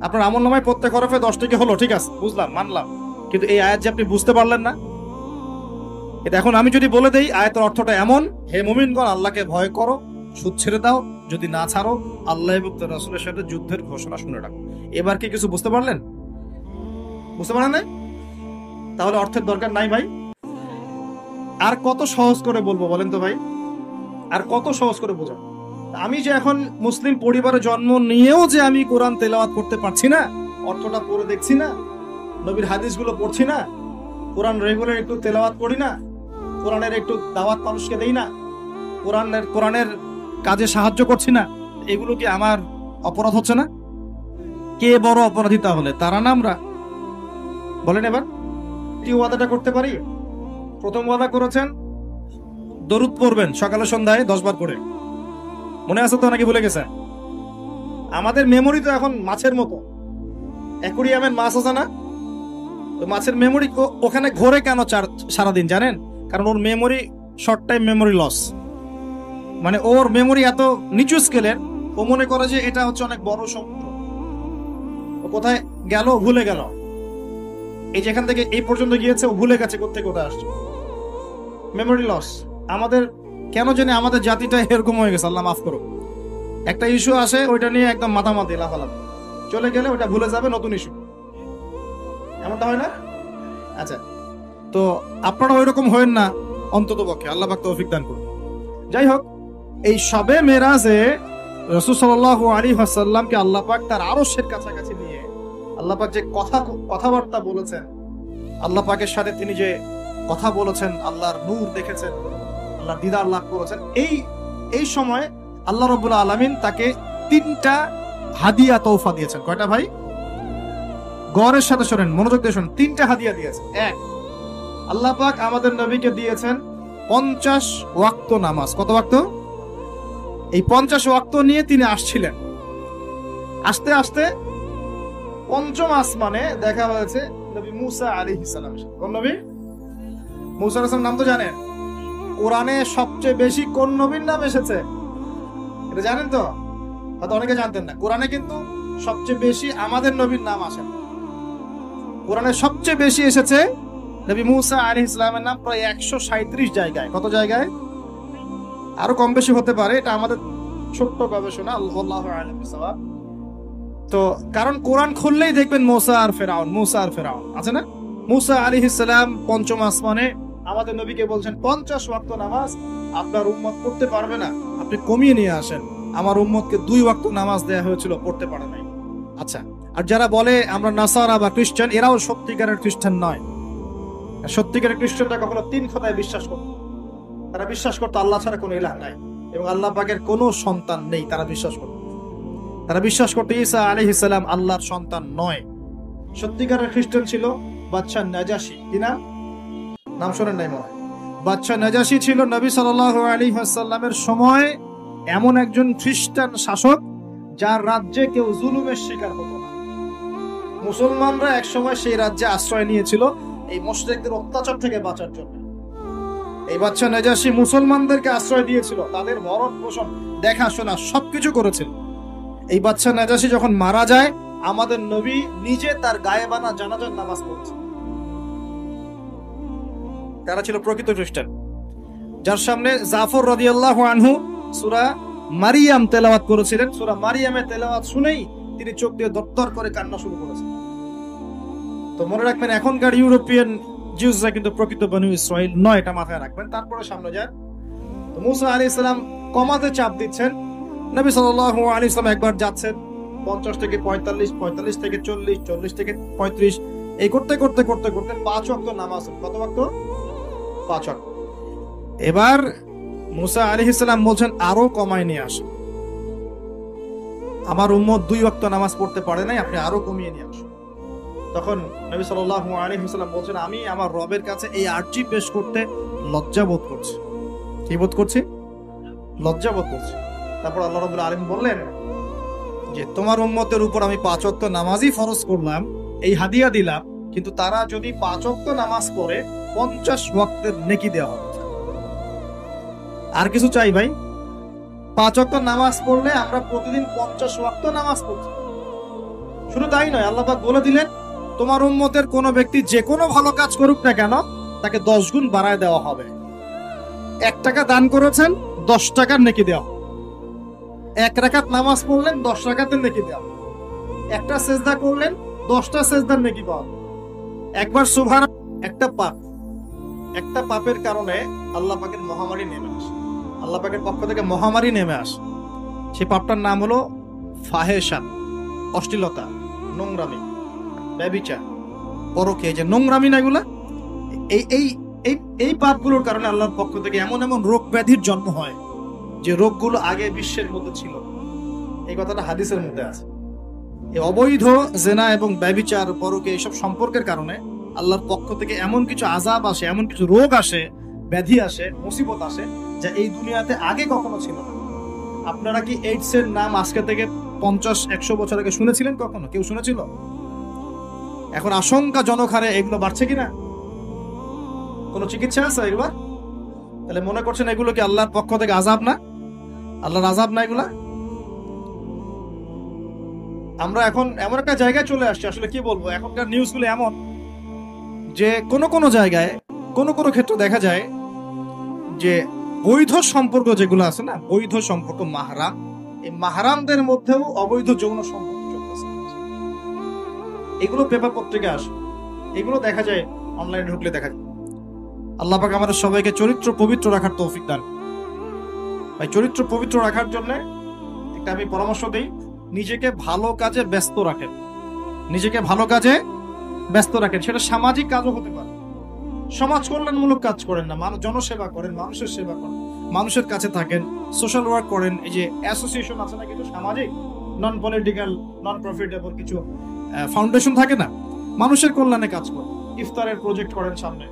আপনার আমলনামায় প্রত্যেক হরফে 10 নেকি হলো, ঠিক আছে, বুঝলাম, মানলাম। কিন্তু এই আয়াত যে আপনি বুঝতে পারলেন না, এটা এখন আমি যদি বলে দেই আয়াতের অর্থটা এমন, হে মুমিনগণ আল্লাহকে ভয় করো, সুদ ছেড়ে দাও, যদি না ছাড়ো আল্লাহ এবং তার রাসূলের সাথে যুদ্ধের ঘোষণা শুনে রাখো। এবার কি কিছু বুঝতে পারলেন? বুঝতে পারেন না? তাহলে অর্থের দরকার নাই ভাই। আর কত সহজ করে বলবো বলেন তো ভাই, আর কত সহজ করে বোঝাবো? আমি যে এখন মুসলিম পরিবারে জন্ম নিয়েও যে আমি কোরআন তেলাওয়াত করতে পারছি না, অর্থটা পড়ে দেখছি না, নবীর হাদিসগুলো পড়ছি না, কোরআন রেগুলার একটু তেলাওয়াত করি না, কোরআনের একটু দাওয়াত মানুষকে দেই না, কোরআনের কাজে সাহায্য করছি না, এগুলো কি আমার অপরাধ হচ্ছে না? কে বড় অপরাধী তাহলে, তারা না আমরা? বলেন এবার। কি ওয়াদাটা করতে পারি? প্রথম ওয়াদা করেছেন দরুদ পড়বেন সকালে সন্ধ্যায় 10 বার করে, মনে আছে তো নাকি ভুলে গেছেন? আমাদের মেমোরি তো এখন মাছের মতো, অ্যাকুরিয়ামের মাছ আছে না, তো মাছের মেমোরি ওখানে ঘোরে কেন সারাদিন জানেন? কারণ ওর memory short time memory loss, মানে ওর মেমোরি এত নিচু স্কেলের, ও মনে করে যে এটা হচ্ছে অনেক বড় সমুদ্র, ও কোথায় গেল ভুলে গেল, এই যেখান থেকে এই পর্যন্ত গিয়েছে ও ভুলে গেছে কোথায় কোথায় আসছে, মেমোরি লস। আমাদের কেন জানি আমাদের জাতিটা এরকম হয়ে গেছে, আল্লাহ মাফ করো। একটা ইস্যু আসে, ওইটা নিয়ে একদম মাথামাতি লাফালাফি, চলে গেলে ওটা ভুলে যাবে, নতুন ইস্যু, এমনটা হয় না? আচ্ছা, তো আপনারা ওইরকম হয়েন না অন্তত পক্ষে, আল্লাহ পাক তৌফিক দান করুন। যাই হোক, এই শবে মেরাজে রাসূল সাল্লাল্লাহু আলাইহি ওয়াসাল্লামকে আল্লাহ পাক তার আরশের কাছাকাছি নিয়ে আল্লাহ পাক যে কথাবার্তা বলেছেন, আল্লাহ পাকের সাথে তিনি যে কথা বলেছেন, আল্লাহর নূর দেখেছেন, আল্লাহর দিদার লাভ করেছেন, এই সময় আল্লাহ রাব্বুল আলামিন তাকে 3টা হাদিয়া তৌফা দিয়েছেন। কয়টা ভাই? গৌরের সাথে শোনেন, মনোযোগ দিয়ে শোনেন। 3টা হাদিয়া দিয়েছেন। এক, আল্লাহ পাক আমাদের নবীকে দিয়েছেন 50 ওয়াক্ত নামাজ। কত ওয়াক্ত? এই 50 ওয়াক্ত নিয়ে তিনি আসছিলেন। আস্তে আস্তে পঞ্চম আসমানে দেখা হয়েছে নবী মুসা আলাইহিস সালামের সাথে। কোন নবী? মুসা আলাইহিস সালাম নাম তো জানেন? কোরআনে সবচেয়ে বেশি কোন নবীর নাম এসেছে এটা জানেন তো? হয়তো অনেকে জানতেন না। কোরআনে কিন্তু সবচেয়ে বেশি আমাদের নবীর নাম আসে। কোরআনে সবচেয়ে বেশি এসেছে নবী মুসা আলাইহিস সালামের নাম, প্রায় 137 জায়গায়। কত জায়গায়? আরো কম বেশি হতে পারে, এটা আমাদের ছোট্ট গবেষণা, আল্লাহু আ'লাম বিসওয়াব। তো কারণ কোরআন খুললেই দেখবেন মুসা আর ফেরাউন আছে না? মুসা আলাইহিস সালাম পঞ্চম আসমানে আমাদের নবীকে বলছেন 50 ওয়াক্ত নামাজ আপনার উম্মত পড়তে পারবে না, আপনি কমিয়ে নিয়ে আসেন। আমার উম্মতকে 2 ওয়াক্ত নামাজ দেয়া হয়েছিল, পড়তে পারে নাই। আচ্ছা, আর যারা বলে আমরা নাসারা বা খ্রিস্টান, এরাও সত্যিকারের খ্রিস্টান নয়। সত্যিকারের খ্রিস্টানরা কখনো 3 খোদায় বিশ্বাস করত। তারা বিশ্বাস করতো আল্লাহ ছাড়া কোনো ইলাহ নাই এবং আল্লাহ পাকের কোনো সন্তান নেই, তারা বিশ্বাস করত। তারা বিশ্বাস করতো ঈসা আলাইহিস সালাম আল্লাহর সন্তান নয়। সত্যিকারের খ্রিস্টান ছিল বাদশা নাজাশী। কি নাম শোনেন নাই মনে হয়? বাদশা নাজাশী ছিল নবী সাল্লাল্লাহু আলাইহি ওয়াসাল্লামের সময় এমন একজন খ্রিস্টান শাসক যার রাজ্যে কেউ জুলুমের শিকার হতো না। মুসলমানরা একসময় সেই রাজ্যে আশ্রয় নিয়েছিল এই মুশরিকদের অত্যাচার থেকে বাঁচার জন্য। এই বাদশা নাজাশী মুসলমানদেরকে আশ্রয় দিয়েছিল, তাদের ভরণ পোষণ দেখাশোনা সবকিছু করেছিল। এই বাদশা নাজাশী যখন মারা যায়, আমাদের নবী নিজে তার গায়েবানা জানাজার নামাজ পড়েছে। তারা ছিল প্রকৃত খ্রিস্টান, যার সামনে জাফর রাদিয়াল্লাহু আনহু সূরা মারিয়াম তেলাওয়াত করেছিলেন। সূরা মারিয়ামের তেলাওয়াত শুনেই তিনি চোখ দিয়ে দরদর করে কান্না শুরু করেছেন। তো মনে রাখবেন, এখনকার ইউরোপিয়ান জিউসরা কিন্তু প্রকৃত বনু ইসরাইল নয়, এটা মাথায় রাখবেন। তারপরে সামনে যান। তো মুসা আলাইহিস সালাম কমাতে চাপ দিচ্ছেন। নবী সাল্লাল্লাহু আলাইহি ওয়াসাল্লাম একবার যাচ্ছেন 50 থেকে 45, 45 থেকে 40, 40 থেকে 35, এই করতে করতে করতে করতে 5 ওয়াক্ত নামাজ, কত ওয়াক্ত? 5 ওয়াক্ত। এবার মুসা আলাইহিস সালাম বলছেন আরো কমায় নিয়ে আসুন, আমার উম্মত 2 ওয়াক্ত নামাজ পড়তে পারে নাই, আপনি আরো কমিয়ে নিয়ে আসুন। তখন নবী সাল্লাল্লাহু আলাইহি ওয়াসাল্লাম বলছেন, আমি আমার রবের কাছে এই আরজি পেশ করতে লজ্জা বোধ করছি। কি বোধ করছি? লজ্জা বোধ করছি। তারপর আল্লাহ রাব্বুল আলামিন বললেন যে তোমার উম্মতের উপর আমি 5 ওয়াক্ত নামাজই ফরজ করলাম, এই হাদিয়া দিলাম, কিন্তু তারা যদি 5 ওয়াক্ত নামাজ পড়ে 50 ওয়াক্তের নেকি দেওয়া হবে। আর কিছু চাই ভাই? 5 ওয়াক্ত নামাজ পড়লে আমরা প্রতিদিন 50 ওয়াক্ত নামাজ পড়ছি। শুধু তাই নয়, আল্লাহ পাক বলে দিলেন তোমার উম্মতের কোন ব্যক্তি যে কোনো ভালো কাজ করুক না কেন তাকে 10 গুণ বাড়ায় দেওয়া হবে। 1 টাকা দান করেছেন, 10 টাকার নেকি দেওয়া। 1 রাকাত নামাজ পড়লেন, 10 রাকাতের নেকি দেওয়া। একটা সেজদা করলেন, 10টা সেজদার নেকি পাওয়া। একবার সুবহান, একটা পাপ, একটা পাপের কারণে আল্লাহ পাকের মহামারী নেমে আসে, আল্লাহ পাকের পক্ষ থেকে মহামারী নেমে আসে। সেই পাপটার নাম হলো ফাহেশা, অশ্লীলতা, নোংরামি, ব্যভিচার, পরকীয়া। যে নোংরামি না এগুলা, এই এই এই এই পাপগুলোর কারণে আল্লাহর পক্ষ থেকে এমন এমন রোগ ব্যাধির জন্ম হয় যে রোগগুলো আগে বিশ্বের মধ্যে ছিল। এই কথাটা হাদিসের মধ্যে আছে। এই অবৈধ জেনা এবং ব্যভিচার, পরকীয়া এইসব সম্পর্কের কারণে আল্লাহর পক্ষ থেকে এমন কিছু আযাব আসে, এমন কিছু রোগ আসে, ব্যাধি আসে, মুসিবত আসে যা এই দুনিয়াতে আগে কখনো ছিল না। আপনারা কি এইডস এর নাম আজকে থেকে 50-100 বছর আগে শুনেছিলেন? কখনো কেউ শুনেছিল? এখন আশঙ্কাজনক হারে এগুলো বাড়ছে কিনা? কোন চিকিৎসা আছে এগুলা? তাহলে মনে করছেন এগুলো কি আল্লাহর পক্ষ থেকে আযাব না? আল্লাহর আযাব না এগুলা? আমরা এখন এমন একটা জায়গায় চলে আসছি, আসলে কি বলবো, এখনকার নিউজগুলো এমন যে কোন জায়গায় কোন ক্ষেত্রে দেখা যায় যে বৈধ সম্পর্ক যেগুলো আছে না, বৈধ সম্পর্ক মাহরাম, এই মাহরামদের মধ্যেও অবৈধ যৌন সম্পর্ক চলতেছে। এগুলো পেপার পত্রিকা আসে, এগুলো দেখা যায়, অনলাইনে ঢুকলে দেখা যায়। আল্লাহ পাক আমাদের সবাইকে চরিত্র পবিত্র রাখার তৌফিক দান। ভাই, চরিত্র পবিত্র রাখার জন্য একটা আমি পরামর্শ দিই, নিজেকে ভালো কাজে ব্যস্ত রাখেন, নিজেকে ভালো কাজে ব্যস্ত রাখেন। সেটা সামাজিক কাজও হতে পারে, সমাজ কল্যাণমূলক কাজ করেন না, মানুষ জনসেবা করেন, মানুষের সেবা করেন, মানুষের কাছে থাকেন, সোশ্যাল ওয়ার্ক করেন। এই যে অ্যাসোসিয়েশন আছে না কিছু সামাজিক, নন পলিটিক্যাল, নন প্রফিটেবল কিছু ফাউন্ডেশন থাকে না, মানুষের কল্যাণে কাজ করেন, ইফতারের প্রজেক্ট করেন সামনে,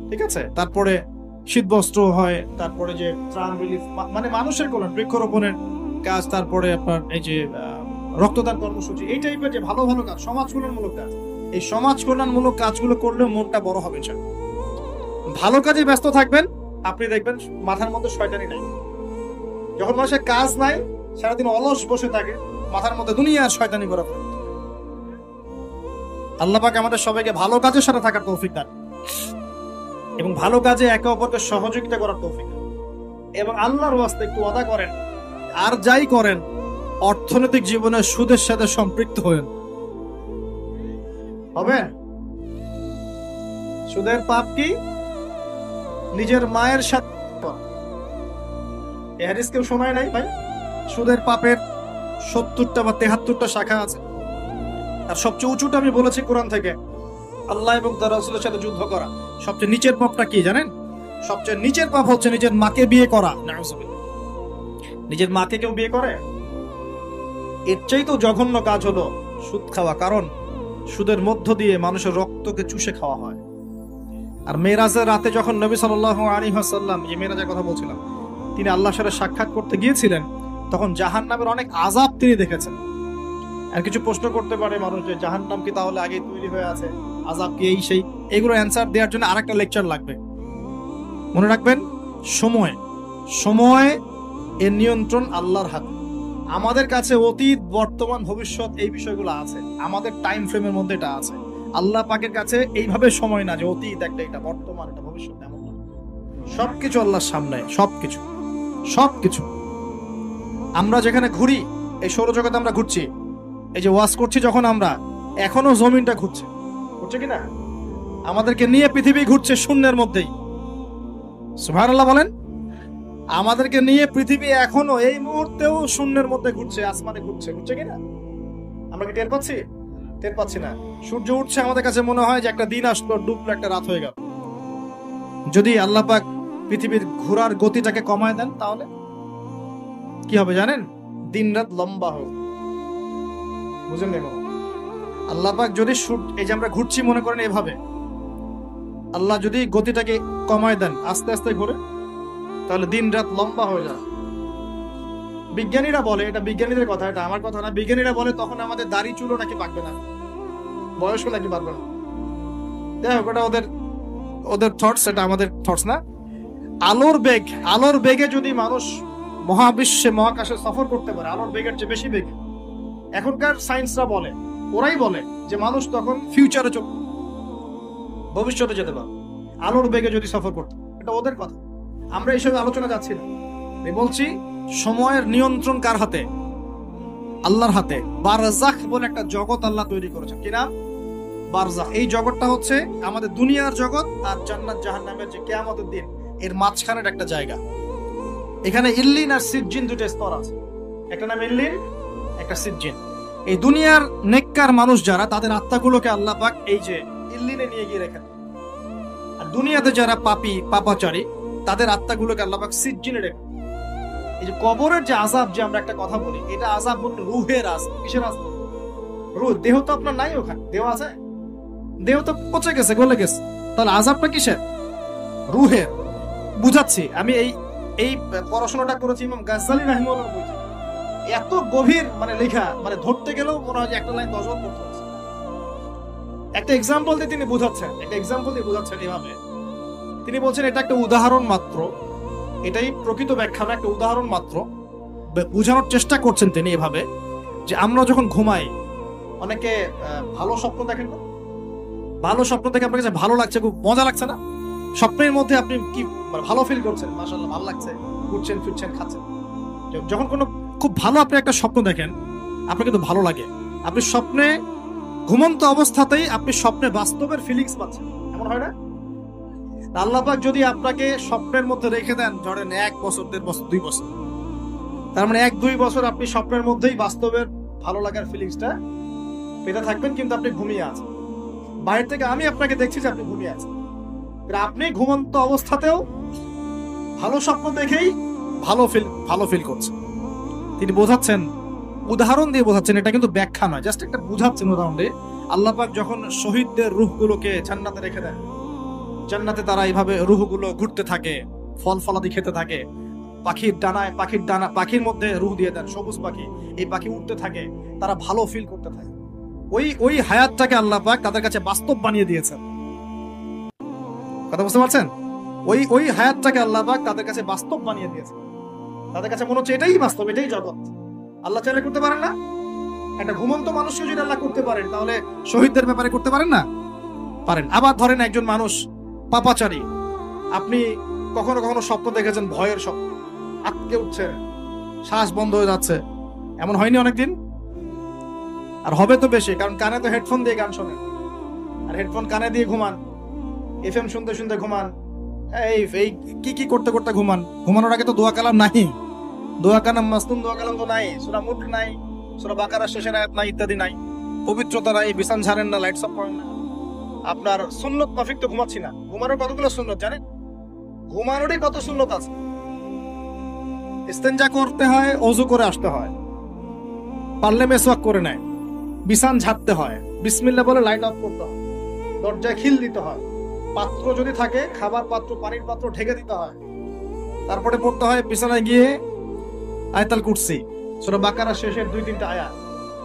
ঠিক আছে? তারপরে শীতবস্ত্র হয়, তারপরে যে ত্রাণ রিলিফ, মানে মানুষের কল্যাণ, বৃক্ষরোপণের কাজ, তারপরে আপনার এই যে রক্তদান কর্মসূচি, এই টাইপের যে ভালো ভালো কাজ, সমাজ কল্যাণমূলক কাজ, এই সমাজ কল্যাণমূলক কাজগুলো করলে মনটা বড় হবে। ভালো কাজে ব্যস্ত থাকবেন, আপনি দেখবেন মাথার মধ্যে শয়তানি নাই। যখন মানুষের কাজ নাই, সারাদিন অলস বসে থাকে, মাথার মধ্যে দুনিয়ার শয়তানি করা। আল্লাহ পাক আমাদের সবাইকে ভালো কাজের সাথে থাকার তৌফিক দান এবং ভালো কাজে একে অপরকে সহযোগিতা করার তৌফিক দান। এবং আল্লাহর ওয়াস্তে একটু ওয়াদা করেন, আর যাই করেন অর্থনৈতিক জীবনে সুদের সাথে সম্পৃক্ত হবেন। হবেন? সুদের পাপ কি? নিজের মায়ের সাথে। এই হাদিস কেউ শোনায় নাই ভাই? সুদের পাপের 70টা বা 73টা শাখা আছে, আর সবচেয়ে উঁচুটা আমি বলেছি কোরআন থেকে, আল্লাহ এবং তার রাসূলের সাথে যুদ্ধ করা। সবচেয়ে নিচের পাপটা কি জানেন? সবচেয়ে নিচের পাপ হচ্ছে নিজের মাকে বিয়ে করা। নাউযুবিল্লাহ। নিজের মাকে কেউ বিয়ে করে? এর চাইতেও জঘন্য কাজ হলো সুদ খাওয়া, কারণ সুদের মধ্য দিয়ে মানুষের রক্তকে চুষে খাওয়া হয়। আর মেরাজের রাতে যখন নবী সাল্লাল্লাহু আলাইহি ওয়াসাল্লাম, এই মেরাজের কথা বলছিলাম, তিনি আল্লাহর সাথে সাক্ষাৎ করতে গিয়েছিলেন, তখন জাহান্নামের অনেক আযাব তিনি দেখেছেন। আর কিছু প্রশ্ন করতে পারে মানুষ যে জাহান্নাম কি তাহলে আগে তৈরি হয়ে আছে, আযাব কি এই সেই, এগুলো অ্যানসার দেওয়ার জন্য আরেকটা লেকচার লাগবে। মনে রাখবেন, সময় সময় এর নিয়ন্ত্রণ আল্লাহর হাতে। আমাদের কাছে অতীত, বর্তমান, ভবিষ্যৎ এই বিষয়গুলো আছে, আমাদের টাইম ফ্রেমের মধ্যে এটা আছে। আল্লাহ পাকের কাছে এইভাবে সময় না যে অতীত একটা, এটা বর্তমান, এটা ভবিষ্যৎ, এমন না। সবকিছু আল্লাহর সামনে, সবকিছু সবকিছু। আমরা যেখানে ঘুরি, এই সৌরজগতে আমরা ঘুরছি, এই যে ওয়াজ করছি যখন আমরা, এখনো জমিনটা ঘুরছে, ঘুরছে কিনা? আমাদেরকে নিয়ে পৃথিবী ঘুরছে শূন্যের মধ্যেই। সুবহানাল্লাহ বলেন। আমাদেরকে নিয়ে পৃথিবী এখনো এই মুহূর্তেও শূন্যের মধ্যে ঘুরছে, আসমানে ঘুরছে, ঘুরছে কিনা? আমরা কি টের পাচ্ছি? টের পাচ্ছি না। সূর্য উঠছে, আমাদের কাছে মনে হয় যে একটা দিন আসলো, ডুবলো, একটা রাত হয়ে গেল। যদি আল্লাহ পাক পৃথিবীর ঘোরার গতিটাকে কমায় দেন তাহলে কি হবে জানেন? দিন রাত লম্বা হবে। বুঝেন না? আল্লাহ পাক যদি এই যে আমরা ঘুরছি মনে করেন এভাবে, আল্লাহ যদি গতিটাকে কমায় দেন, আস্তে আস্তে ঘুরে, তাহলে দিন রাত লম্বা হয়ে যায়। বিজ্ঞানীরা বলে, এটা বিজ্ঞানীদের কথা, এটা আমার কথা না, বিজ্ঞানীরা বলে তখন আমাদের দাড়ি চুলও নাকি পাকবে না, বয়সও নাকি পারবে না। যাই হোক, ওটা ওদের থটস, এটা আমাদের থটস না। আলোর বেগে যদি মানুষ মহাবিশ্বে মহাকাশে সফর করতে পারে, আলোর বেগের চেয়ে বেশি বেগে, এখনকার সায়েন্সরা বলে, ওরাই বলে যে মানুষ তখন ফিউচারে ভবিষ্যতে যেতে পারে আলোর বেগে যদি সফর করতে। এটা ওদের কথা, আমরা এইসব আলোচনা যাচ্ছি না। আমি বলছি সময়ের নিয়ন্ত্রণ কার হাতে? আল্লাহর হাতে। বারজাখ বলে একটা জগৎ আল্লাহ তৈরি করেছেন। কি নাম? বারজাখ। এই জগৎটা হচ্ছে আমাদের দুনিয়ার জগৎ আর জান্নাত জাহান্নামের যে কিয়ামতের দিন, এর মাঝখানের একটা জায়গা। এখানে ইল্লিন আর সিজ্জিন দুটো স্তর আছে, একটা নাম ইল্লিন, একটা সিজ্জিন। এই দুনিয়ার নেককার মানুষ যারা, তাদের আত্মাগুলোকে আল্লাহ পাক এই যে ইল্লিনে নিয়ে গিয়ে রেখেন। আর দুনিয়াতে যারা পাপাচারী, তাদের আত্মাগুলোকে আল্লাহ পাক সিজ্জিনে রেখেন। এই যে কবরের যে আযাব, যে আমরা একটা কথা বলি, এটা আযাব বলতে রুহের আযাব। কিসের আযাব? রুহ। দেহ তো আপনার নাই, ওখানে দেহ আছে? দেহ তো পচে গেছে, গলে গেছে, তাহলে আযাবটা কিসের? রুহের। বুঝাচ্ছি, আমি এই পড়াশোনাটা করেছি ইমাম গাজ্জালী রাহিমাহুল্লাহর বইতে। এত গভীর মানে লেখা, মানে ধরতে গেলেও মনে হয় যে একটা লাইন 10 বার পড়তে হচ্ছে। একটা এক্সাম্পল দিয়ে তিনি বোঝাচ্ছেন এভাবে। তিনি বলছেন এটা একটা উদাহরণ মাত্র, এটাই প্রকৃত ব্যাখ্যা না, একটা উদাহরণ মাত্র। বোঝানোর চেষ্টা করছেন তিনি এভাবে যে আমরা যখন ঘুমাই, অনেকে ভালো স্বপ্ন দেখেন না? ভালো স্বপ্ন দেখে আপনার কাছে ভালো লাগছে, খুব মজা লাগছে না? স্বপ্নের মধ্যে আপনি কি ভালো ফিল করছেন? মাশাআল্লাহ, ভালো লাগছে, ঘুরছেন ফিরছেন খাচ্ছেন। যখন কোনো খুব ভালো আপনি একটা স্বপ্ন দেখেন, আপনার কিন্তু ভালো লাগে। আপনি স্বপ্নে, ঘুমন্ত অবস্থাতেই আপনি স্বপ্নে বাস্তবের ফিলিংস পাচ্ছেন, এমন হয় না? আল্লাহ পাক যদি আপনাকে স্বপ্নের মধ্যে রেখে দেন, ধরেন 1 বছর, 1.5 বছর, 2 বছর, তার মানে 1-2 বছর আপনি স্বপ্নের মধ্যেই বাস্তবের ভালো লাগার ফিলিংসটা পেতে থাকবেন, কিন্তু আপনি ঘুমিয়ে আছেন। বাইরে থেকে আমি আপনাকে দেখছি যে আপনি ঘুমিয়ে আছেন, আপনি ঘুমন্ত অবস্থাতেও ভালো স্বপ্ন দেখেই ভালো ফিল করছেন। তিনি বোঝাচ্ছেন, উদাহরণ দিয়ে বোঝাচ্ছেন, এটা কিন্তু ব্যাখ্যা নয়, জাস্ট একটা বুঝাচ্ছেন উদাহরণ দিয়ে। আল্লাহ পাক যখন শহীদদের রূহগুলোকে জান্নাতে রেখে দেন, জান্নাতে তারা এইভাবে রূহগুলো ঘুরতে থাকে, ফল ফলাদি খেতে থাকে, পাখির মধ্যে রূহ দিয়ে দেন, সবুজ পাখি, এই পাখি উঠতে থাকে, তারা ভালো ফিল করতে থাকে। ওই হায়াতটাকে আল্লাহ পাক তাদের কাছে বাস্তব বানিয়ে দিয়েছেন। কথা বুঝতে পারছেন? ওই হায়াতটাকে আল্লাহ পাক তাদের কাছে বাস্তব বানিয়ে দিয়েছে। তাদের কাছে মনে হচ্ছে এটাই বাস্তব, এটাই জগৎ। আল্লাহ চাইলে করতে পারেন না? একটা ঘুমন্ত মানুষকে যদি আল্লাহ করতে পারেন, তাহলে শহীদদের ব্যাপারে করতে পারেন না? পারেন। আবার ধরেন একজন মানুষ পাপাচারী, আপনি কখনো কখনো স্বপ্ন দেখেছেন, ভয়ের স্বপ্ন, আটকে উঠছে, শ্বাস বন্ধ হয়ে যাচ্ছে, এমন হয়নি অনেকদিন? আর হবে তো বেশি, কারণ কানে তো হেডফোন দিয়ে গান শোনেন, আর হেডফোন কানে দিয়ে ঘুমান, এফএম শুনতে শুনতে ঘুমান, এই কি করতে করতে ঘুমান। ঘুমানোর আগে তো দোয়া কালাম নাই, দোয়া কালাম মাসনুন দোয়া কালাম তো নাই, সূরা মুলক নাই, সূরা বাকারা শেষের আয়াত নাই, ইত্যাদি নাই, পবিত্রতা নাই, বিছান ঝাড়েন না, লাইটস অফ করেন না। আপনার সুন্নত মাফিক তো ঘুমাচ্ছি না। ঘুমানোর কতগুলো সুন্নত জানেন? ঘুমানোরই কত সুন্নত আছে। ইস্তেঞ্জা করতে হয়, ওযু করে আসতে হয়, পারলে মেসওয়াক করে নেয়, বিছান ঝাড়তে হয়, বিসমিল্লাহ বলে লাইট অফ করতে হয়, দরজায় খিল দিতে হয়, পাত্র যদি থাকে খাবার পাত্র, পানির পাত্র ঢেকে দিতে হয়, তারপরে পড়তে হয় বিছানায় গিয়ে আয়াতুল কুরসি, সূরা বাকারা শেষের 2-3টা আয়াত,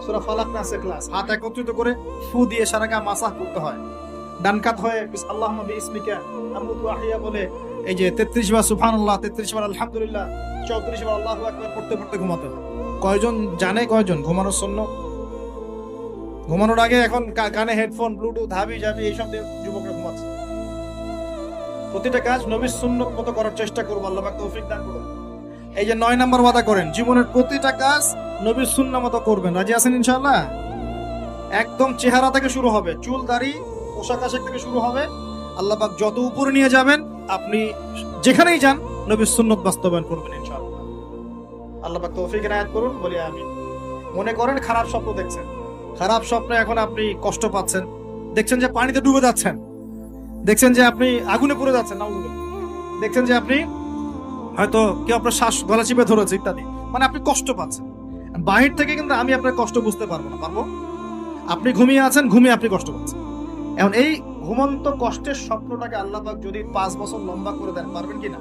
সূরা ফালাক নাস ইখলাস, হাত একত্রিত করে ফু দিয়ে সারা গা মাসাহ করতে হয়। ডান কাত হয়ে আল্লাহুম্মা বিইসমিকা আমুতু ওয়া আহইয়া বলে এই যে 33 বার সুবহানাল্লাহ, 33 বার আলহামদুলিল্লাহ, 34 বার আল্লাহু আকবার পড়তে পড়তে ঘুমাতে হয়। কয়জন জানে কয়জন ঘুমানোর সুন্নাত? ঘুমানোর আগে এখন কানে হেডফোন, ব্লুটুথ, হাবি জাবি এইসব দিয়ে যুবকরা ঘুমাচ্ছে। প্রতিটা কাজ নবীর সুন্নাত মতো করার চেষ্টা করব, আল্লাহ পাক তৌফিক দান করুন। এই যে 9 নাম্বার ওয়াদা করেন, জীবনের প্রতিটা কাজ নবীর সুন্নাহ মতো করবেন। রাজি আছেন ইনশাআল্লাহ? একদম চেহারা থেকে শুরু হবে, চুল দাড়ি পোশাক আশাক থেকে শুরু হবে। আল্লাহ পাক যত উপরে নিয়ে যাবেন, আপনি যেখানেই যান নবীর সুন্নাত বাস্তবায়ন করবেন ইনশাআল্লাহ। আল্লাহ পাক তৌফিক এনায়েত করুন, বলি আমিন। মনে করেন খারাপ স্বপ্ন দেখছেন, খারাপ স্বপ্নে এখন আপনি কষ্ট পাচ্ছেন, দেখছেন যে পানিতে ডুবে যাচ্ছেন, দেখছেন যে আপনি আগুনে পড়ে যাচ্ছেন, দেখছেন যে আপনি হয়তো কেউ আপনার শ্বাস গলা চিপে ধরেছে ইত্যাদি, মানে আপনি কষ্ট পাচ্ছেন। বাহির থেকে কিন্তু আমি আপনার কষ্ট বুঝতে পারবো না, পারবো? আপনি ঘুমিয়ে আছেন, ঘুমিয়ে আপনি কষ্ট পাচ্ছেন। এখন এই ঘুমন্ত কষ্টের স্বপ্নটাকে আল্লাহ পাক যদি 5 বছর লম্বা করে দেন, পারবেন কিনা?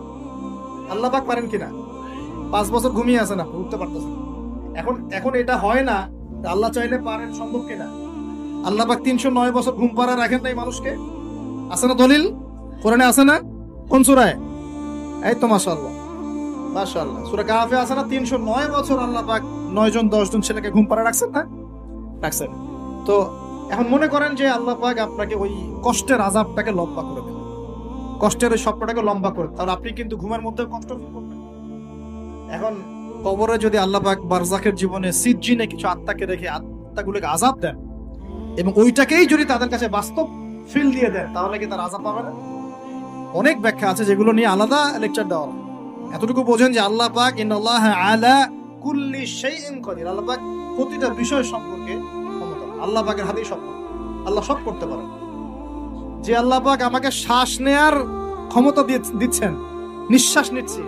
আল্লাহ পাক পারেন কিনা? 5 বছর ঘুমিয়ে আছেন, আপনি উঠতে পারতেছেন। এখন এটা হয় না, আল্লাহ চাইলে পারেন, সম্ভব কিনা? আল্লাহ পাক 309 বছর ঘুম পাড়া রাখেন নাই মানুষকে, আছে না দলিল? কোরআনে আছে না? কোন সূরায়? এই তো মাশাআল্লাহ, মাশাআল্লাহ, সূরা কাহফে আছে না? 309 বছর আল্লাহ পাক 9 জন 10 জন ছেলেকে ঘুম পাড়া রাখছেন না? রাখছেন। তো এখন মনে করেন যে আল্লাহ পাক আপনাকে ওই কষ্টের আযাবটাকে লম্বা করে দেন, কষ্টের ওই স্বপ্নটাকে লম্বা করে, তাহলে আপনি কিন্তু ঘুমের মধ্যে কষ্ট ফিল করবেন। এখন কবরে যদি আল্লাহ পাক বারজাখের জীবনে সিজ্জিনে কিছু আত্মাকে রেখে আত্মাগুলোকে আযাব দেন এবং ওইটাকেই যদি তাদের কাছে বাস্তব ফিল দিয়ে দেন, তাহলে কি তার আযাব পাবে না? অনেক ব্যাখ্যা আছে যেগুলো নিয়ে আলাদা লেকচার দেওয়া হবে। এতটুকু বোঝেন যে আল্লাহ পাক ইন্নাল্লাহা আলা কুল্লি শাইইন কাদির, আল্লাহ পাক প্রতিটা বিষয় সম্পর্কে ক্ষমতা। আল্লাহ পাকের হাতেই সব, আল্লাহ সব করতে পারেন। যে আল্লাহ পাক আমাকে শ্বাস নেয়ার ক্ষমতা দিচ্ছেন, নিঃশ্বাস নিচ্ছি,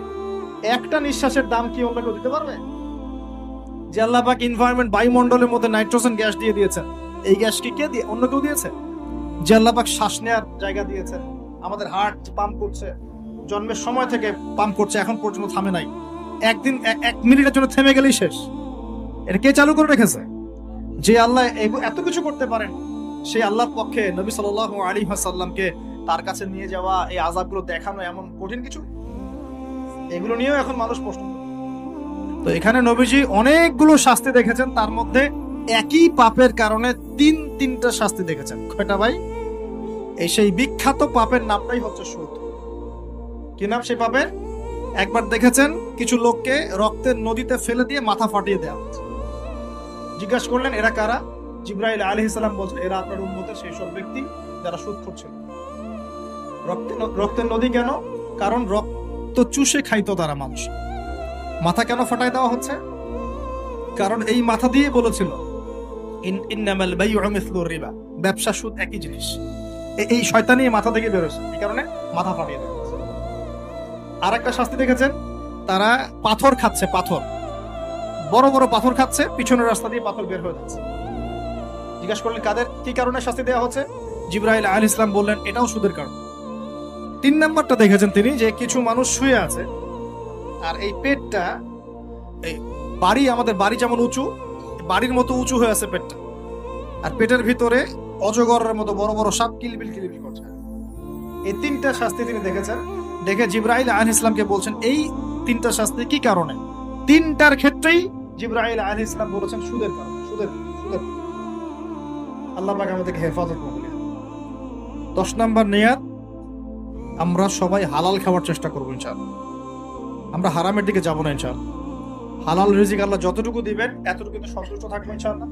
একটা নিঃশ্বাসের দাম কি অন্য কেউ দিতে পারবে? যে আল্লাহ পাক এনভায়রনমেন্ট, বায়ুমণ্ডলের মধ্যে নাইট্রোজেন গ্যাস দিয়ে দিয়েছেন, এই গ্যাস কি কে দিয়ে, অন্য কেউ দিয়েছে? যে আল্লাহ পাক শ্বাস নেয়ার জায়গা দিয়েছেন, আমাদের হার্ট পাম্প করছে, জন্মের সময় থেকে পাম্প করছে, এখন পর্যন্ত থামে নাই, একদিন 1 মিনিটের জন্য থেমে গেলেই শেষ, এটা কে চালু করে রেখেছে? যে আল্লাহ এত কিছু করতে পারেন, সেই আল্লাহর পক্ষে নবী সাল্লাল্লাহু আলাইহি ওয়াসাল্লামকে তার কাছে নিয়ে যাওয়া, এই আযাবগুলো দেখানো এমন কঠিন কিছু? এগুলো নিয়েও এখন মানুষ প্রশ্ন করে। তো এখানে নবীজি অনেকগুলো শাস্তি দেখেছেন, তার মধ্যে একই পাপের কারণে 3টা শাস্তি দেখেছেন। কয়টা ভাই? এই সেই বিখ্যাত পাপের নামটাই হচ্ছে সুদ। কি নাম সেই পাপের? একবার দেখেছেন কিছু লোককে রক্তের নদীতে ফেলে দিয়ে মাথা ফাটিয়ে দেওয়া হচ্ছে। জিজ্ঞাসা করলেন এরা কারা? জিবরাইল আলাইহিস সালাম বলছেন এরা আপনার উম্মতের সেই সব ব্যক্তি যারা সুদখোর ছিল। রক্তের নদী কেন? কারণ রক্ত চুষে খাইতো তারা মানুষ। মাথা কেন ফাটায় দেওয়া হচ্ছে? কারণ এই মাথা দিয়ে বলেছিল ইন্নামাল বাইউ মিসলুর রিবা, ব্যবসা সুদ একই জিনিস। এই শয়তানি মাথা থেকে বের হয়েছে, এই কারণে মাথা ফাটিয়ে দেওয়া হচ্ছে। আর একটা শাস্তি দেখেছেন, তারা পাথর খাচ্ছে, পাথর, বড় বড় পাথর খাচ্ছে, পিছনের রাস্তা দিয়ে পাথর বের হয়ে যাচ্ছে। জিজ্ঞাসা করলেন কাদের, কি কারণে শাস্তি দেওয়া হচ্ছে? জিবরাইল আলাইহিস সালাম বললেন এটাও সুদের কারণ। 3 নাম্বারটা দেখেছেন তিনি, যে কিছু মানুষ শুয়ে আছে আর এই পেটটা, এই বাড়ি, আমাদের বাড়ি যেমন উঁচু, বাড়ির মতো উঁচু হয়ে আছে পেটটা, আর পেটের ভিতরে অজগরের মতো বড় বড় সাপ কিলবিল কিলবিল করছে। এই 3টা শাস্তি তিনি দেখেছেন। দেখে জিবরাইল আলাইহিস সালামকে বলছেন এই 3টা শাস্তি কি কারণে? 3টার ক্ষেত্রেই জিবরাইল আলাইহিস সালাম বলেছেন সুদের কারণে, সুদের। আল্লাহ পাক আমাদেরকে হেফাজত করুন। 10 নাম্বার নিয়াত, আমরা সবাই হালাল খাওয়ার চেষ্টা করবো ইনশাআল্লাহ। আমরা হারামের দিকে যাব না ইনশাআল্লাহ। হালাল রিজিক আল্লাহ যতটুকু দিবেন এতটুকু কিন্তু সন্তুষ্ট থাকবো ইনশাআল্লাহ।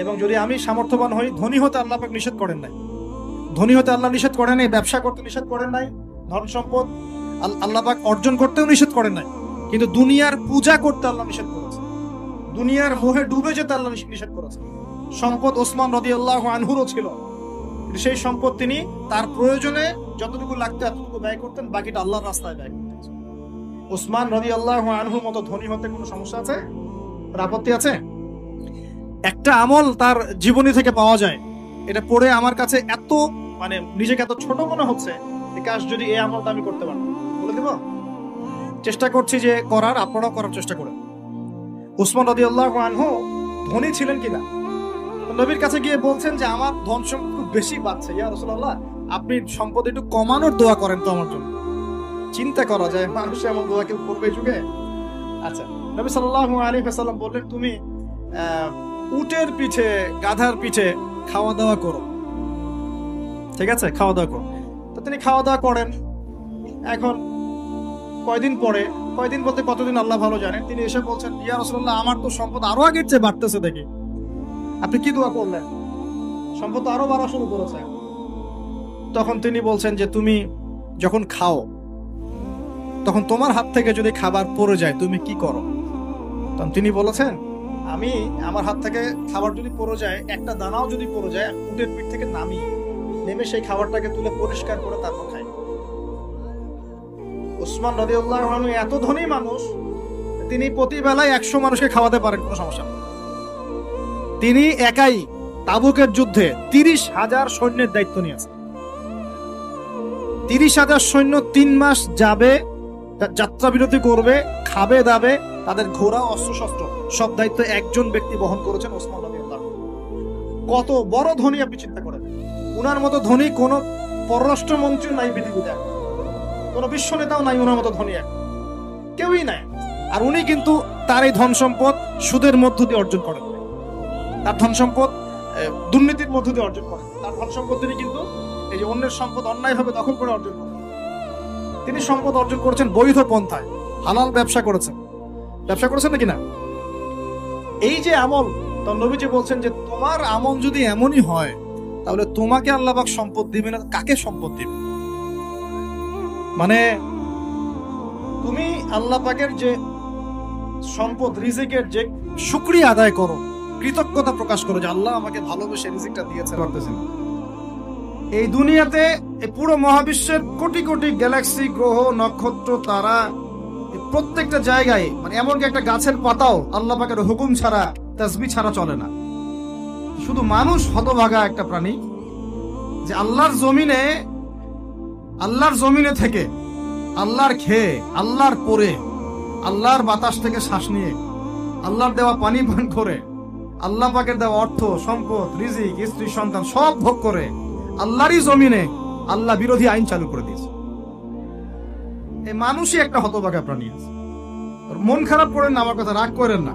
এবং যদি আমি সামর্থ্যবান হই, ধনী হতে আল্লাহ পাক নিষেধ করেন নাই, ধনী হতে আল্লাহ নিষেধ করেন নাই, ব্যবসা করতে নিষেধ করেন নাই, ধন সম্পদ আল্লাহ পাক অর্জন করতেও নিষেধ করেন নাই, কিন্তু দুনিয়ার পূজা করতে আল্লাহ নিষেধ করেছে, দুনিয়ার মোহে ডুবে যেতে আল্লাহ নিষেধ করেছে। সম্পদ ওসমান রাদিয়াল্লাহু আনহুরও ছিল, কিন্তু সেই সম্পদ তিনি তার প্রয়োজনে যতটুকু লাগতো এতটুকু ব্যয় করতেন, বাকিটা আল্লাহর রাস্তায় ব্যয় করতেন। ওসমান রাদিয়াল্লাহু আনহুর মতো ধনী হতে কোনো সমস্যা আছে? আপত্তি আছে? একটা আমল তার জীবনী থেকে পাওয়া যায়, এটা পড়ে আমার কাছে এত মানে নিজেকে এত ছোট মনে হচ্ছে, কাশ যদি এই আমলটা আমি করতে পারতাম। বলে দিব, চেষ্টা করছি যে করার, আপনারাও করার চেষ্টা করেন। ওসমান রাদিয়াল্লাহু আনহু ধনী ছিলেন কিনা? নবীর কাছে গিয়ে বলছেন যে আমার ধন সম্পদ খুব বেশি বাড়ছে, ইয়া রাসূলুল্লাহ আপনি সম্পদ একটু কমানোর দোয়া করেন তো আমার জন্য। চিন্তা করা যায় মানুষ এমন দোয়া কেউ করবে যুগে? আচ্ছা, নবী সাল্লাল্লাহু আলাইহি ওয়াসাল্লাম বললেন তুমি উটের পিঠে, গাধার পিঠে খাওয়া দাওয়া করো, ঠিক আছে, খাওয়া দাওয়া করো। তো তিনি খাওয়া দাওয়া করেন। এখন কয়দিন পরে, কয়দিন বলতে কতদিন আল্লাহ ভালো জানেন, তিনি এসে বলছেন ইয়া রাসূলুল্লাহ আমার তো সম্পদ আরো আগের চেয়ে বাড়তেছে, দেখি আপনি কি দোয়া করলেন? সম্পদ আরো বাড়া শুরু করেছে। তখন তিনি বলছেন যে তুমি যখন খাও তখন তোমার হাত থেকে যদি খাবার পড়ে যায় তুমি কি করো? তখন তিনি বলেছেন আমি আমার হাত থেকে খাবার যদি পড়ে যায়, একটা দানাও যদি পড়ে যায়, উটের পিঠ থেকে নেমে সেই খাবারটাকে তুলে পরিষ্কার করে তারপর খাই। ওসমান রাদিয়াল্লাহু আনহু এত ধনী মানুষ, তিনি প্রতি বেলায় 100 মানুষকে খাওয়াতে পারেন, কোনো সমস্যা নেই। তিনি একাই তাবুকের যুদ্ধে 30,000 সৈন্যের দায়িত্ব নিয়েছেন। 30,000 সৈন্য 3 মাস যাবে, যাত্রা বিরতি করবে, খাবে দাবে, তাদের ঘোড়া অস্ত্রশস্ত্র সব দায়িত্ব একজন ব্যক্তি বহন করেছেন, ওসমান রাদিয়াল্লাহু আনহু। কত বড় ধনী আপনি চিন্তা করেন। উনার মতো ধনী কোন পররাষ্ট্রমন্ত্রী নাই পৃথিবীতে, কোন বিশ্ব নেতাও নাই উনার মতো ধনী, কেউই নাই। আর উনি কিন্তু তার এই ধন সম্পদ সুদের মধ্য দিয়ে অর্জন করেন, তার ধন সম্পদ দুর্নীতির মধ্য দিয়ে অর্জন করেন। তার ধন সম্পদ তিনি কিন্তু এই যে অন্যের সম্পদ অন্যায়ভাবে দখল করে অর্জন করেন। তিনি সম্পদ অর্জন করেছেন বৈধ পন্থায়, হালাল ব্যবসা করেছেন নাকি না? এই যে আমল, তো নবীজি বলছেন যে তোমার আমল যদি এমনই হয়, তাহলে তোমাকে আল্লাহ পাক সম্পদ দিবে না, কাকে সম্পদ দিবে? মানে তুমি আল্লাহ পাকের যে সম্পদ, রিজিকের যে শুকরিয়া আদায় করো, কৃতজ্ঞতা প্রকাশ করো যে আল্লাহ আমাকে ভালোবেসে রিজিকটা দিয়েছে, করতেছেন। এই দুনিয়াতে এই পুরো মহাবিশ্বের কোটি কোটি গ্যালাক্সি, গ্রহ, নক্ষত্র, তারা, প্রত্যেকটা জায়গায়, মানে এমনকি একটা গাছের পাতাও আল্লাহ পাকের হুকুম ছাড়া, তাসবিহ ছাড়া চলে না। শুধু মানুষ হতভাগা একটা প্রাণী, যে আল্লাহর জমিনে থেকে, আল্লাহর খেয়ে, আল্লাহর পরে, আল্লাহর বাতাস থেকে শ্বাস নিয়ে, আল্লাহর দেওয়া পানি পান করে, আল্লাহ পাকের দেওয়া অর্থ, সম্পদ, রিজিক, স্ত্রী, সন্তান সব ভোগ করে আল্লাহরই জমিনে আল্লাহ বিরোধী আইন চালু করে দিয়েছে। এই মানুষই একটা হতভাগা প্রাণী আছে। মন খারাপ করেন না, আমার কথা রাগ করেন না,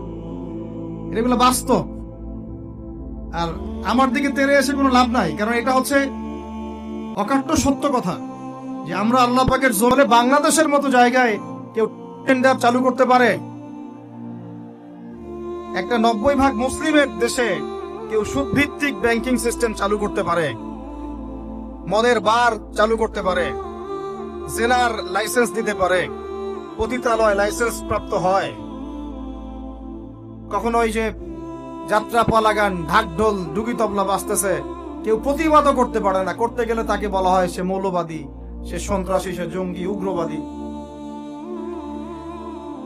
এগুলো বাস্তব। আর আমার দিকে তেড়ে এসে কোনো লাভ নাই, কারণ এটা হচ্ছে অকাট্য সত্য কথা যে আমরা আল্লাহ পাকের জোরে বাংলাদেশের মতো জায়গায় কেউ টেন্ডার চালু করতে পারে, একটা 90% মুসলিমের দেশে কেউ সুদভিত্তিক ব্যাংকিং সিস্টেম চালু করতে পারে, মদের বার চালু করতে পারে, জেনার লাইসেন্স দিতে পারে, পতিতালয় লাইসেন্স প্রাপ্ত হয়, কখনো ওই যে যাত্রা পালাগান, ঢাকঢোল, ডুগি তবলা বাজতেছে, কেউ প্রতিবাদও করতে পারে না, করতে গেলে তাকে বলা হয় সে মৌলবাদী, সে সন্ত্রাসী, সে জঙ্গি, উগ্রবাদী।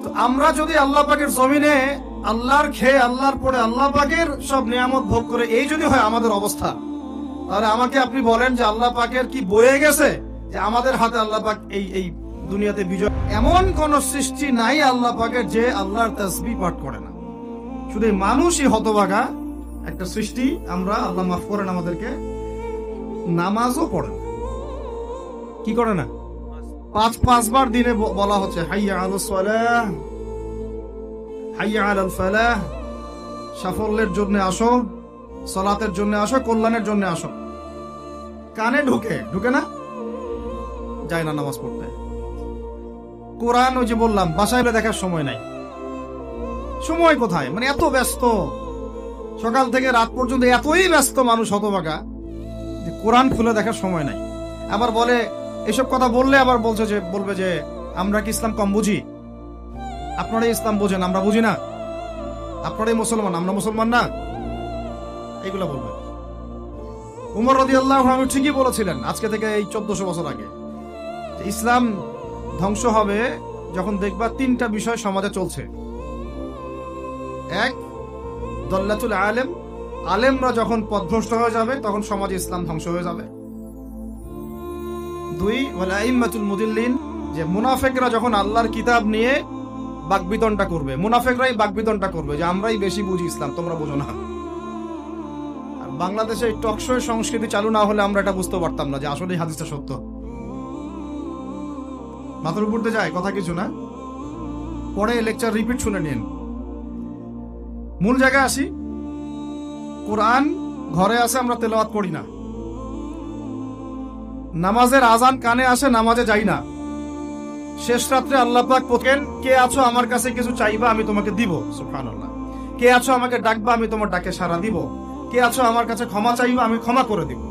তো আমরা যদি আল্লাহ পাকের জমিনে আল্লাহর খেয়ে, আল্লাহর পরে, আল্লাহ পাকের সব নিয়ামত ভোগ করে এই যদি হয় আমাদের অবস্থা, তাহলে আমাকে আপনি বলেন যে আল্লাহ পাকের কি বয়ে গেছে যে আমাদের হাতে আল্লাহ পাক এই দুনিয়াতে বিজয়? এমন কোন সৃষ্টি নাই আল্লাহ পাকের যে আল্লাহর তাসবিহ পাঠ করে না। শুধু মানুষই হতভাগা একটা সৃষ্টি। আমরা, আল্লাহ মাফ করেন আমাদেরকে, নামাজও পড়েন, কি করে না? পাঁচবার দিনে বলা হচ্ছে হাইয়া আলাস সালাহ, হাইয়া আলাল ফালাহ, সাফল্যের জন্য আসো, সালাতের জন্য আসো, কল্যাণের জন্য আসো। কানে ঢুকে না, যায় না নামাজ পড়তে। কোরআন ওই যে বললাম বাসায় দেখার সময় নাই। সময় কোথায়? মানে এত ব্যস্ত, সকাল থেকে রাত পর্যন্ত এতই ব্যস্ত মানুষ হতভাগা যে কোরআন খুলে দেখার সময় নাই। আবার বলে, এসব কথা বললে আবার বলবে যে আমরা কি ইসলাম কম বুঝি? আপনারাই ইসলাম বোঝেন, আমরা বুঝি না। আপনারাই মুসলমান, আমরা মুসলমান না, এইগুলা বলবে। উমর রাদিয়াল্লাহু আনহু ঠিকই বলেছিলেন আজকে থেকে এই 1400 বছর আগে, যে ইসলাম ধ্বংস হবে যখন দেখবা 3টা বিষয় সমাজে চলছে। এক, দল্লাতুল আলেম, আলেমরা যখন পথভ্রষ্ট হয়ে যাবে তখন সমাজে ইসলাম ধ্বংস হয়ে যাবে। 2, ওয়াল আইম্মাতুল মুদিল্লিন, যে মুনাফিকরা যখন আল্লাহর কিতাব নিয়ে বাকবিতণ্ডা করবে, মুনাফিকরাই বাকবিতণ্ডা করবে যে আমরাই বেশি বুঝি ইসলাম, তোমরা বোঝো না। আর বাংলাদেশে টকশো সংস্কৃতি চালু না হলে আমরা এটা বুঝতে পারতাম না যে আসলে হাদিসটা সত্য। মাথার উপর দিয়ে যায় কথা, কিছু না, পরে লেকচার রিপিট শুনে নিন। মূল জায়গায় আসি। কোরআন ঘরে আসে, আমরা তেলাওয়াত করি না। নামাজের আজান কানে আসে, নামাজে যাই না। শেষ রাত্রে আল্লাহ পাক বলেন, কে আছো আমার কাছে কিছু চাইবা আমি তোমাকে দিব, সুবহানাল্লাহ। কে আছো আমাকে ডাকবা আমি তোমার ডাকে সাড়া দিব। কে আছো আমার কাছে ক্ষমা চাইবা আমি ক্ষমা করে দিব।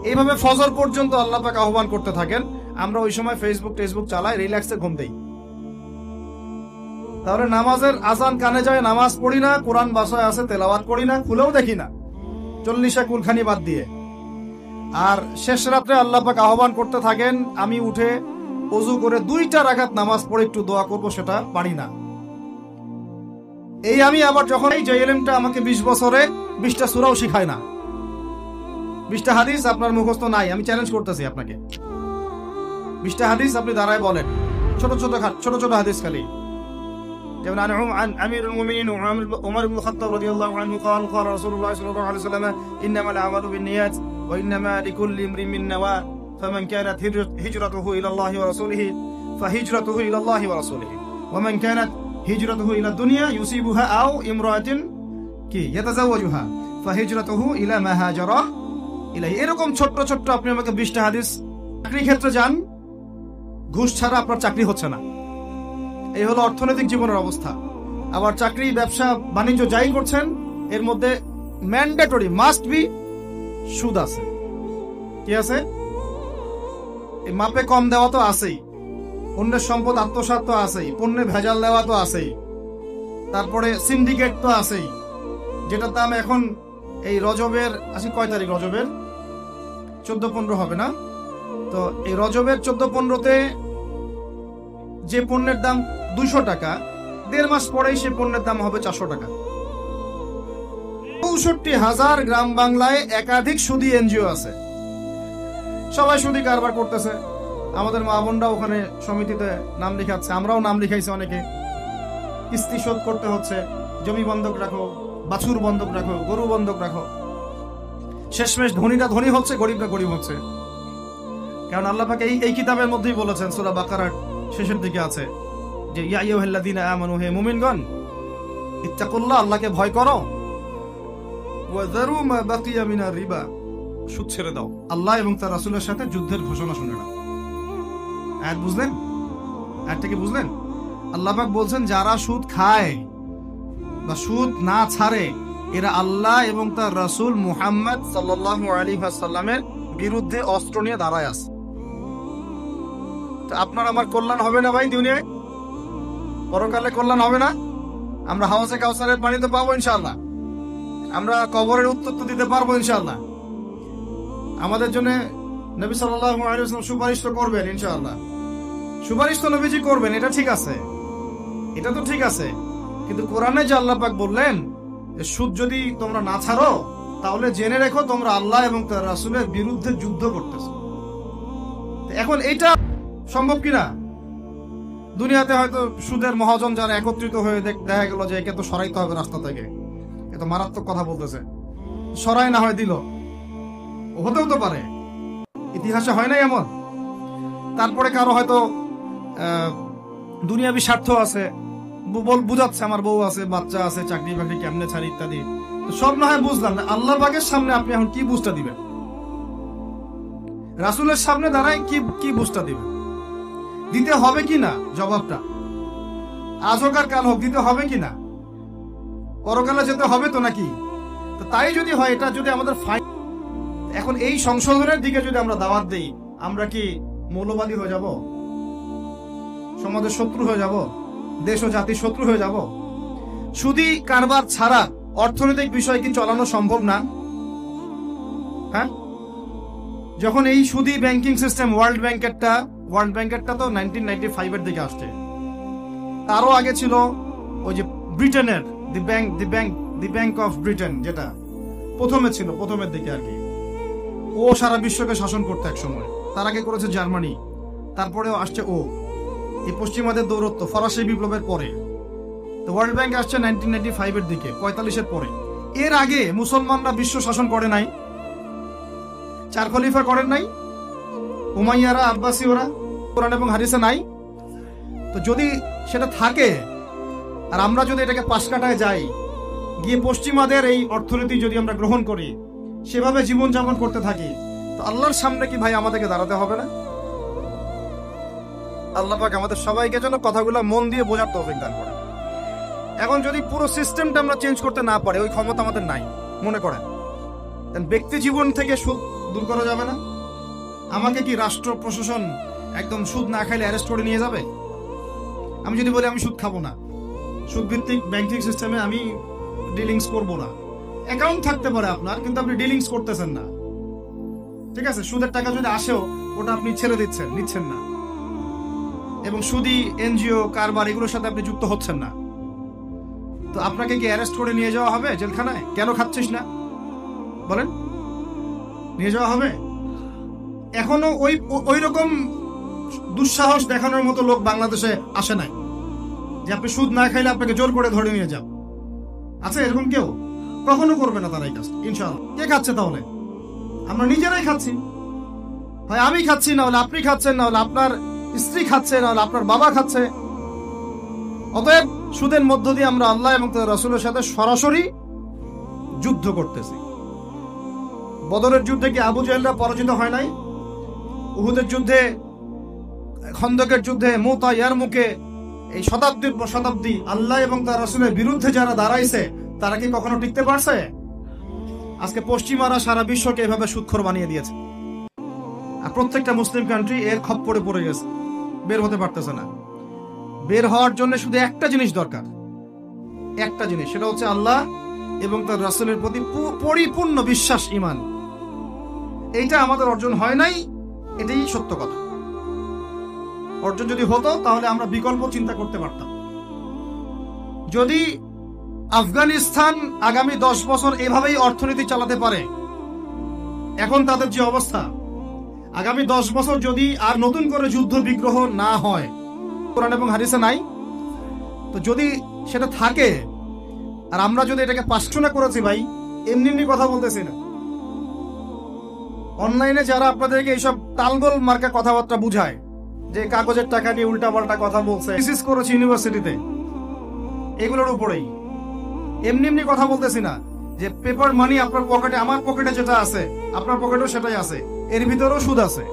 এইভাবে ফজর পর্যন্ত আল্লাহ পাক আহ্বান করতে থাকেন। আমরা ওই সময় ফেসবুক চালাই, রিল্যাক্সে ঘুম দেই। তাহলে নামাজের আজান কানে যায়, নামাজ পড়ি না, কোরআন বাসায় আছে তেলাওয়াত করি না, খুলেও দেখি না 40 কুলখানি বাদ দিয়ে। আর শেষ রাত্রে আল্লাহ পাক আহ্বান করতে থাকেন, আমি উঠে ওযু করে 2টা রাকাত নামাজ পড়ে একটু দোয়া করব, সেটা পারি না। এই আমি আবার যখন এই যে ইলমটা আমাকে 20 বছরে 20টা সূরাও শিখায় না, 20টা হাদিস আপনার মুখস্থ নাই, আমি চ্যালেঞ্জ করতেছি আপনাকে। 20টা হাদিস আপনি দাঁড়ায় বলেন, ছোট ছোট হাদিস খালি। যেমন عن امير المؤمنين عمر بن الخطاب رضي الله عنه قال قال رسول الله صلى الله عليه وسلم انما الاعمال بالنيات وانما لكل امرئ ما نوى فمن كانت هجرته الى الله ورسوله فهجرته الى الله ورسوله ومن كانت هجرته الى الدنيا يصيبها او امرأة يتزوجها فهجرته الى ما هاجر اليه। এরকম ছোট ছোট আপনি আমাকে 20টা হাদিস। চাকরি ক্ষেত্রে যান, ঘুষ ছাড়া আপনার চাকরি হচ্ছে না, এই হলো অর্থনৈতিক জীবনের অবস্থা। আবার চাকরি, ব্যবসা, বাণিজ্য যাই করছেন, এর মধ্যে ম্যান্ডেটরি মাস্ট বি সুদ আছে। কি আছে? এই মাপে কম দেওয়া তো আছেই, অন্যের সম্পদ আত্মসাৎ তো আছেই, পণ্যে ভেজাল দেওয়া তো আছেই, তারপরে সিন্ডিকেট তো আছেই, যেটার দাম এখন এই রজবের, আজকে কয় তারিখ? রজবের 14-15 হবে না? তো এই রজবের 14-15-তে যে পণ্যের দাম 200 টাকা, 1.5 মাস পরেই সে পণ্যের দাম হবে 400 টাকা। ৬৪,০০০ গ্রাম বাংলায় একাধিক সুদী এনজিও আছে, সবাই সুদী কারবার করতেছে। আমাদের মা বোনরা ওখানে সমিতিতে নাম লিখাচ্ছে, আমরাও নাম লিখাইছি অনেকে। কিস্তি শোধ করতে হচ্ছে, জমি বন্ধক রাখো, বাছুর বন্ধক রাখো, গরু বন্ধক রাখো। শেষমেশ ধনীরা ধনী হচ্ছে, গরিবরা গরিব হচ্ছে। কারণ আল্লাহ পাক এই কিতাবের মধ্যেই বলেছেন, সূরা বাকারার শেষের দিকে আছে যে ইয়া আইয়ুহাল্লাযীনা আমানু, হে মুমিনগণ, ইত্তাকুল্লাহ, আল্লাহকে ভয় করো, ওয়া যারু মা বাকিয়া মিনার রিবা, সুদ ছেড়ে দাও, আল্লাহ এবং তার রাসূলের সাথে যুদ্ধের ঘোষণা শুনে নাও। আয়াত বুঝলেন? আয়াতটা কি বুঝলেন? আল্লাহ পাক বলছেন যারা সুদ খায় বা সুদ না ছাড়ে, এরা আল্লাহ এবং তার রাসূল মুহাম্মদ সাল্লাল্লাহু আলাইহি ওয়াসাল্লামের বিরুদ্ধে অস্ত্র নিয়ে দাঁড়ায় আছে। আপনার আমার কল্যাণ হবে না ভাই? দুনিয়ায় পরকালে কল্যাণ হবে না? আমরা হাউসে কাউসারের পানি তো পাবো ইনশাআল্লাহ, আমরা কবরের উত্তর তো দিতে পারবো ইনশাআল্লাহ। আমাদের জন্য নবী সাল্লাল্লাহু আলাইহি ওয়াসাল্লাম সুপারিশ তো করবেন ইনশাআল্লাহ, সুপারিশ তো নবীজি করবেন, এটা ঠিক আছে, এটা তো ঠিক আছে। কিন্তু কোরআনে যে আল্লাহ পাক বললেন যে সুদ যদি তোমরা না ছাড়ো, তাহলে জেনে রেখো তোমরা আল্লাহ এবং তার রাসূলের বিরুদ্ধে যুদ্ধ করতেছো। এখন এইটা সম্ভব কিনা? দুনিয়াতে হয়তো সুদের মহাজন যারা একত্রিত হয়ে দেখা গেল যে একে তো সরাইতে হবে রাস্তা থেকে, এত মারাত্মক কথা বলতেছে, সরাই না হয় দিল, হতেও তো পারে, ইতিহাসে হয় নাই এমন। তারপরে কারো হয়তো দুনিয়াবি স্বার্থ আছে, বুঝাচ্ছে আমার বউ আছে, বাচ্চা আছে, চাকরি বাকরি কেমনে ছাড়ি ইত্যাদি। সব না হয় বুঝলাম না, আল্লাহর পাকের সামনে আপনি এখন কি বুঝটা দিবেন? রাসূলের সামনে দাঁড়ায় কি বুঝটা দিবেন? দিতে হবে কি না জবাবটা? আজ হোক আর কাল হোক দিতে হবে কি না? পরকালে যেতে হবে তো নাকি? তো তাই যদি হয়, এটা যদি আমাদের এখন এই সংশোধনের দিকে যদি আমরা দাওয়াত দেই, আমরা কি মৌলবাদী হয়ে যাব? সমাজের শত্রু হয়ে যাব? দেশ ও জাতির শত্রু হয়ে যাব? সুদী কারবার ছাড়া অর্থনৈতিক বিষয় কি চালানো সম্ভব না? হ্যাঁ, যখন এই সুদী ব্যাংকিং সিস্টেম, ওয়ার্ল্ড ব্যাংকেরটা তো 1995-এর দিকে আসছে, তারও আগে ছিল ওই যে ব্রিটেনের দি ব্যাংক অফ ব্রিটেন, যেটা প্রথমে ছিল, প্রথমের দিকে আর কি। ও সারা বিশ্বকে শাসন করতে এক সময়, তার আগে করেছে জার্মানি, তারপরেও আসছে ও। এই পশ্চিমাদের দৌরত্ব ফরাসি বিপ্লবের পরে। তো ওয়ার্ল্ড ব্যাংক আসছে 1995-এর দিকে, 45-এর পরে। এর আগে মুসলমানরা বিশ্ব শাসন করে নাই, 4 খলিফা করেন নাই, উমাইয়ারা, আব্বাসী, ওরা কোরআন এবং হাদিসে নাই। তো যদি সেটা থাকে আর আমরা যদি এটাকে পাশ কাটায় যাই, গিয়ে পশ্চিমাদের এই অর্থনীতি যদি আমরা গ্রহণ করি, সেভাবে জীবনযাপন করতে থাকি, তো আল্লাহর সামনে কি ভাই আমাদেরকে দাঁড়াতে হবে না? আল্লাহ পাক আমাদের সবাইকে যেন কথাগুলো মন দিয়ে বোঝার তৌফিক দান করে। এখন যদি পুরো সিস্টেমটা আমরা চেঞ্জ করতে না পারি, ওই ক্ষমতা আমাদের নাই মনে করেন, ব্যক্তি জীবন থেকে সুদ দূর করা যাবে না? আমাকে কি রাষ্ট্র প্রশাসন একদম সুদ না খাইলে অ্যারেস্ট করে নিয়ে যাবে? আমি যদি বলি আমি সুদ খাবো না, সুদভিত্তিক ব্যাংকিং সিস্টেমে আমি ডিলিংস করব না। অ্যাকাউন্ট থাকতে পারে আপনার, কিন্তু আপনি ডিলিংস করতেছেন না। ঠিক আছে, সুদের টাকা যদি আসেও ওটা আপনি ছেড়ে নিচ্ছেন না, এবং সুদি এনজিও কারবার এগুলোর সাথে আপনি যুক্ত হচ্ছেন না। তো আপনাকে কি অ্যারেস্ট করে নিয়ে যাওয়া হবে জেলখানায়? কেন খাচ্ছিস না বলেন, নিয়ে যাওয়া হবে? এখনো ওই রকম দুঃসাহস দেখানোর মতো লোক বাংলাদেশে আসে নাই যে আপনি সুদ না খাইলে আপনাকে জোর করে ধরে নিয়ে যাও। আছে এরকম কেউ? কখনো করবে না তারা এই কাজ, ইনশাআল্লাহ। কে খাচ্ছে তাহলে? আমরা নিজেরাই খাচ্ছি। হয় আমি খাচ্ছি, না হলে আপনি খাচ্ছেন, না হলে আপনার স্ত্রী খাচ্ছে, না হলে আপনার বাবা খাচ্ছে। অতএব সুদের মধ্য দিয়ে আমরা আল্লাহ এবং তার রাসূলের সাথে সরাসরি যুদ্ধ করতেছি। বদরের যুদ্ধে কি আবু জাহেলরা পরাজিত হয় নাই? উহুদের যুদ্ধে, খন্দকের যুদ্ধে, মুতা, ইয়ারমুকে, এই শতাব্দীর পর শতাব্দী আল্লাহ এবং তার রাসূলের বিরুদ্ধে যারা দাঁড়াইছে তারা কি কখনো টিকতে পারছে? আজকে পশ্চিমারা সারা বিশ্বকে এভাবে সুদখোর বানিয়ে দিয়েছে, আর প্রত্যেকটা মুসলিম কান্ট্রি এর খপ্পরে পড়ে গেছে, বের হতে পারতেছে না। বের হওয়ার জন্য শুধু একটা জিনিস দরকার, একটা জিনিস, সেটা হচ্ছে আল্লাহ এবং তার রাসূলের প্রতি পরিপূর্ণ বিশ্বাস, ঈমান। এইটা আমাদের অর্জন হয় নাই, এটাই সত্য কথা। অর্জন যদি হতো তাহলে আমরা বিকল্প চিন্তা করতে পারতাম। যদি আফগানিস্তান আগামী 10 বছর এভাবেই অর্থনীতি চালাতে পারে, এখন তাদের যে অবস্থা, আগামী 10 বছর যদি আর নতুন করে যুদ্ধ বিগ্রহ না হয়, কোরআন এবং হাদিসে নাই, তো যদি সেটা থাকে, আর আমরা যদি এটাকে পাশ্চাত্য করেছি ভাই, এমনি কথা বলতেছি না। অনলাইনে যারা আপনাদেরকে এইসব তালগোল মার্কা কথাবার্তা বুঝায়, যে কাগজের টাকা নিয়ে উল্টাপাল্টা কথা বলছে, থিসিস করেছে ইউনিভার্সিটিতে, এগুলোর উপরেই এমনি কথা বলতেছি না। যে পেপার মানি আপনার পকেটে, আমার পকেটে যেটা আছে আপনার পকেটেও সেটাই আছে, এর ভিতরেও সুদ আছে।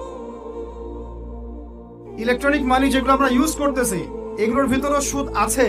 ইলেকট্রনিক মানি যেগুলো আমরা ইউজ করতেছি এগুলোর ভিতরেও সুদ আছে,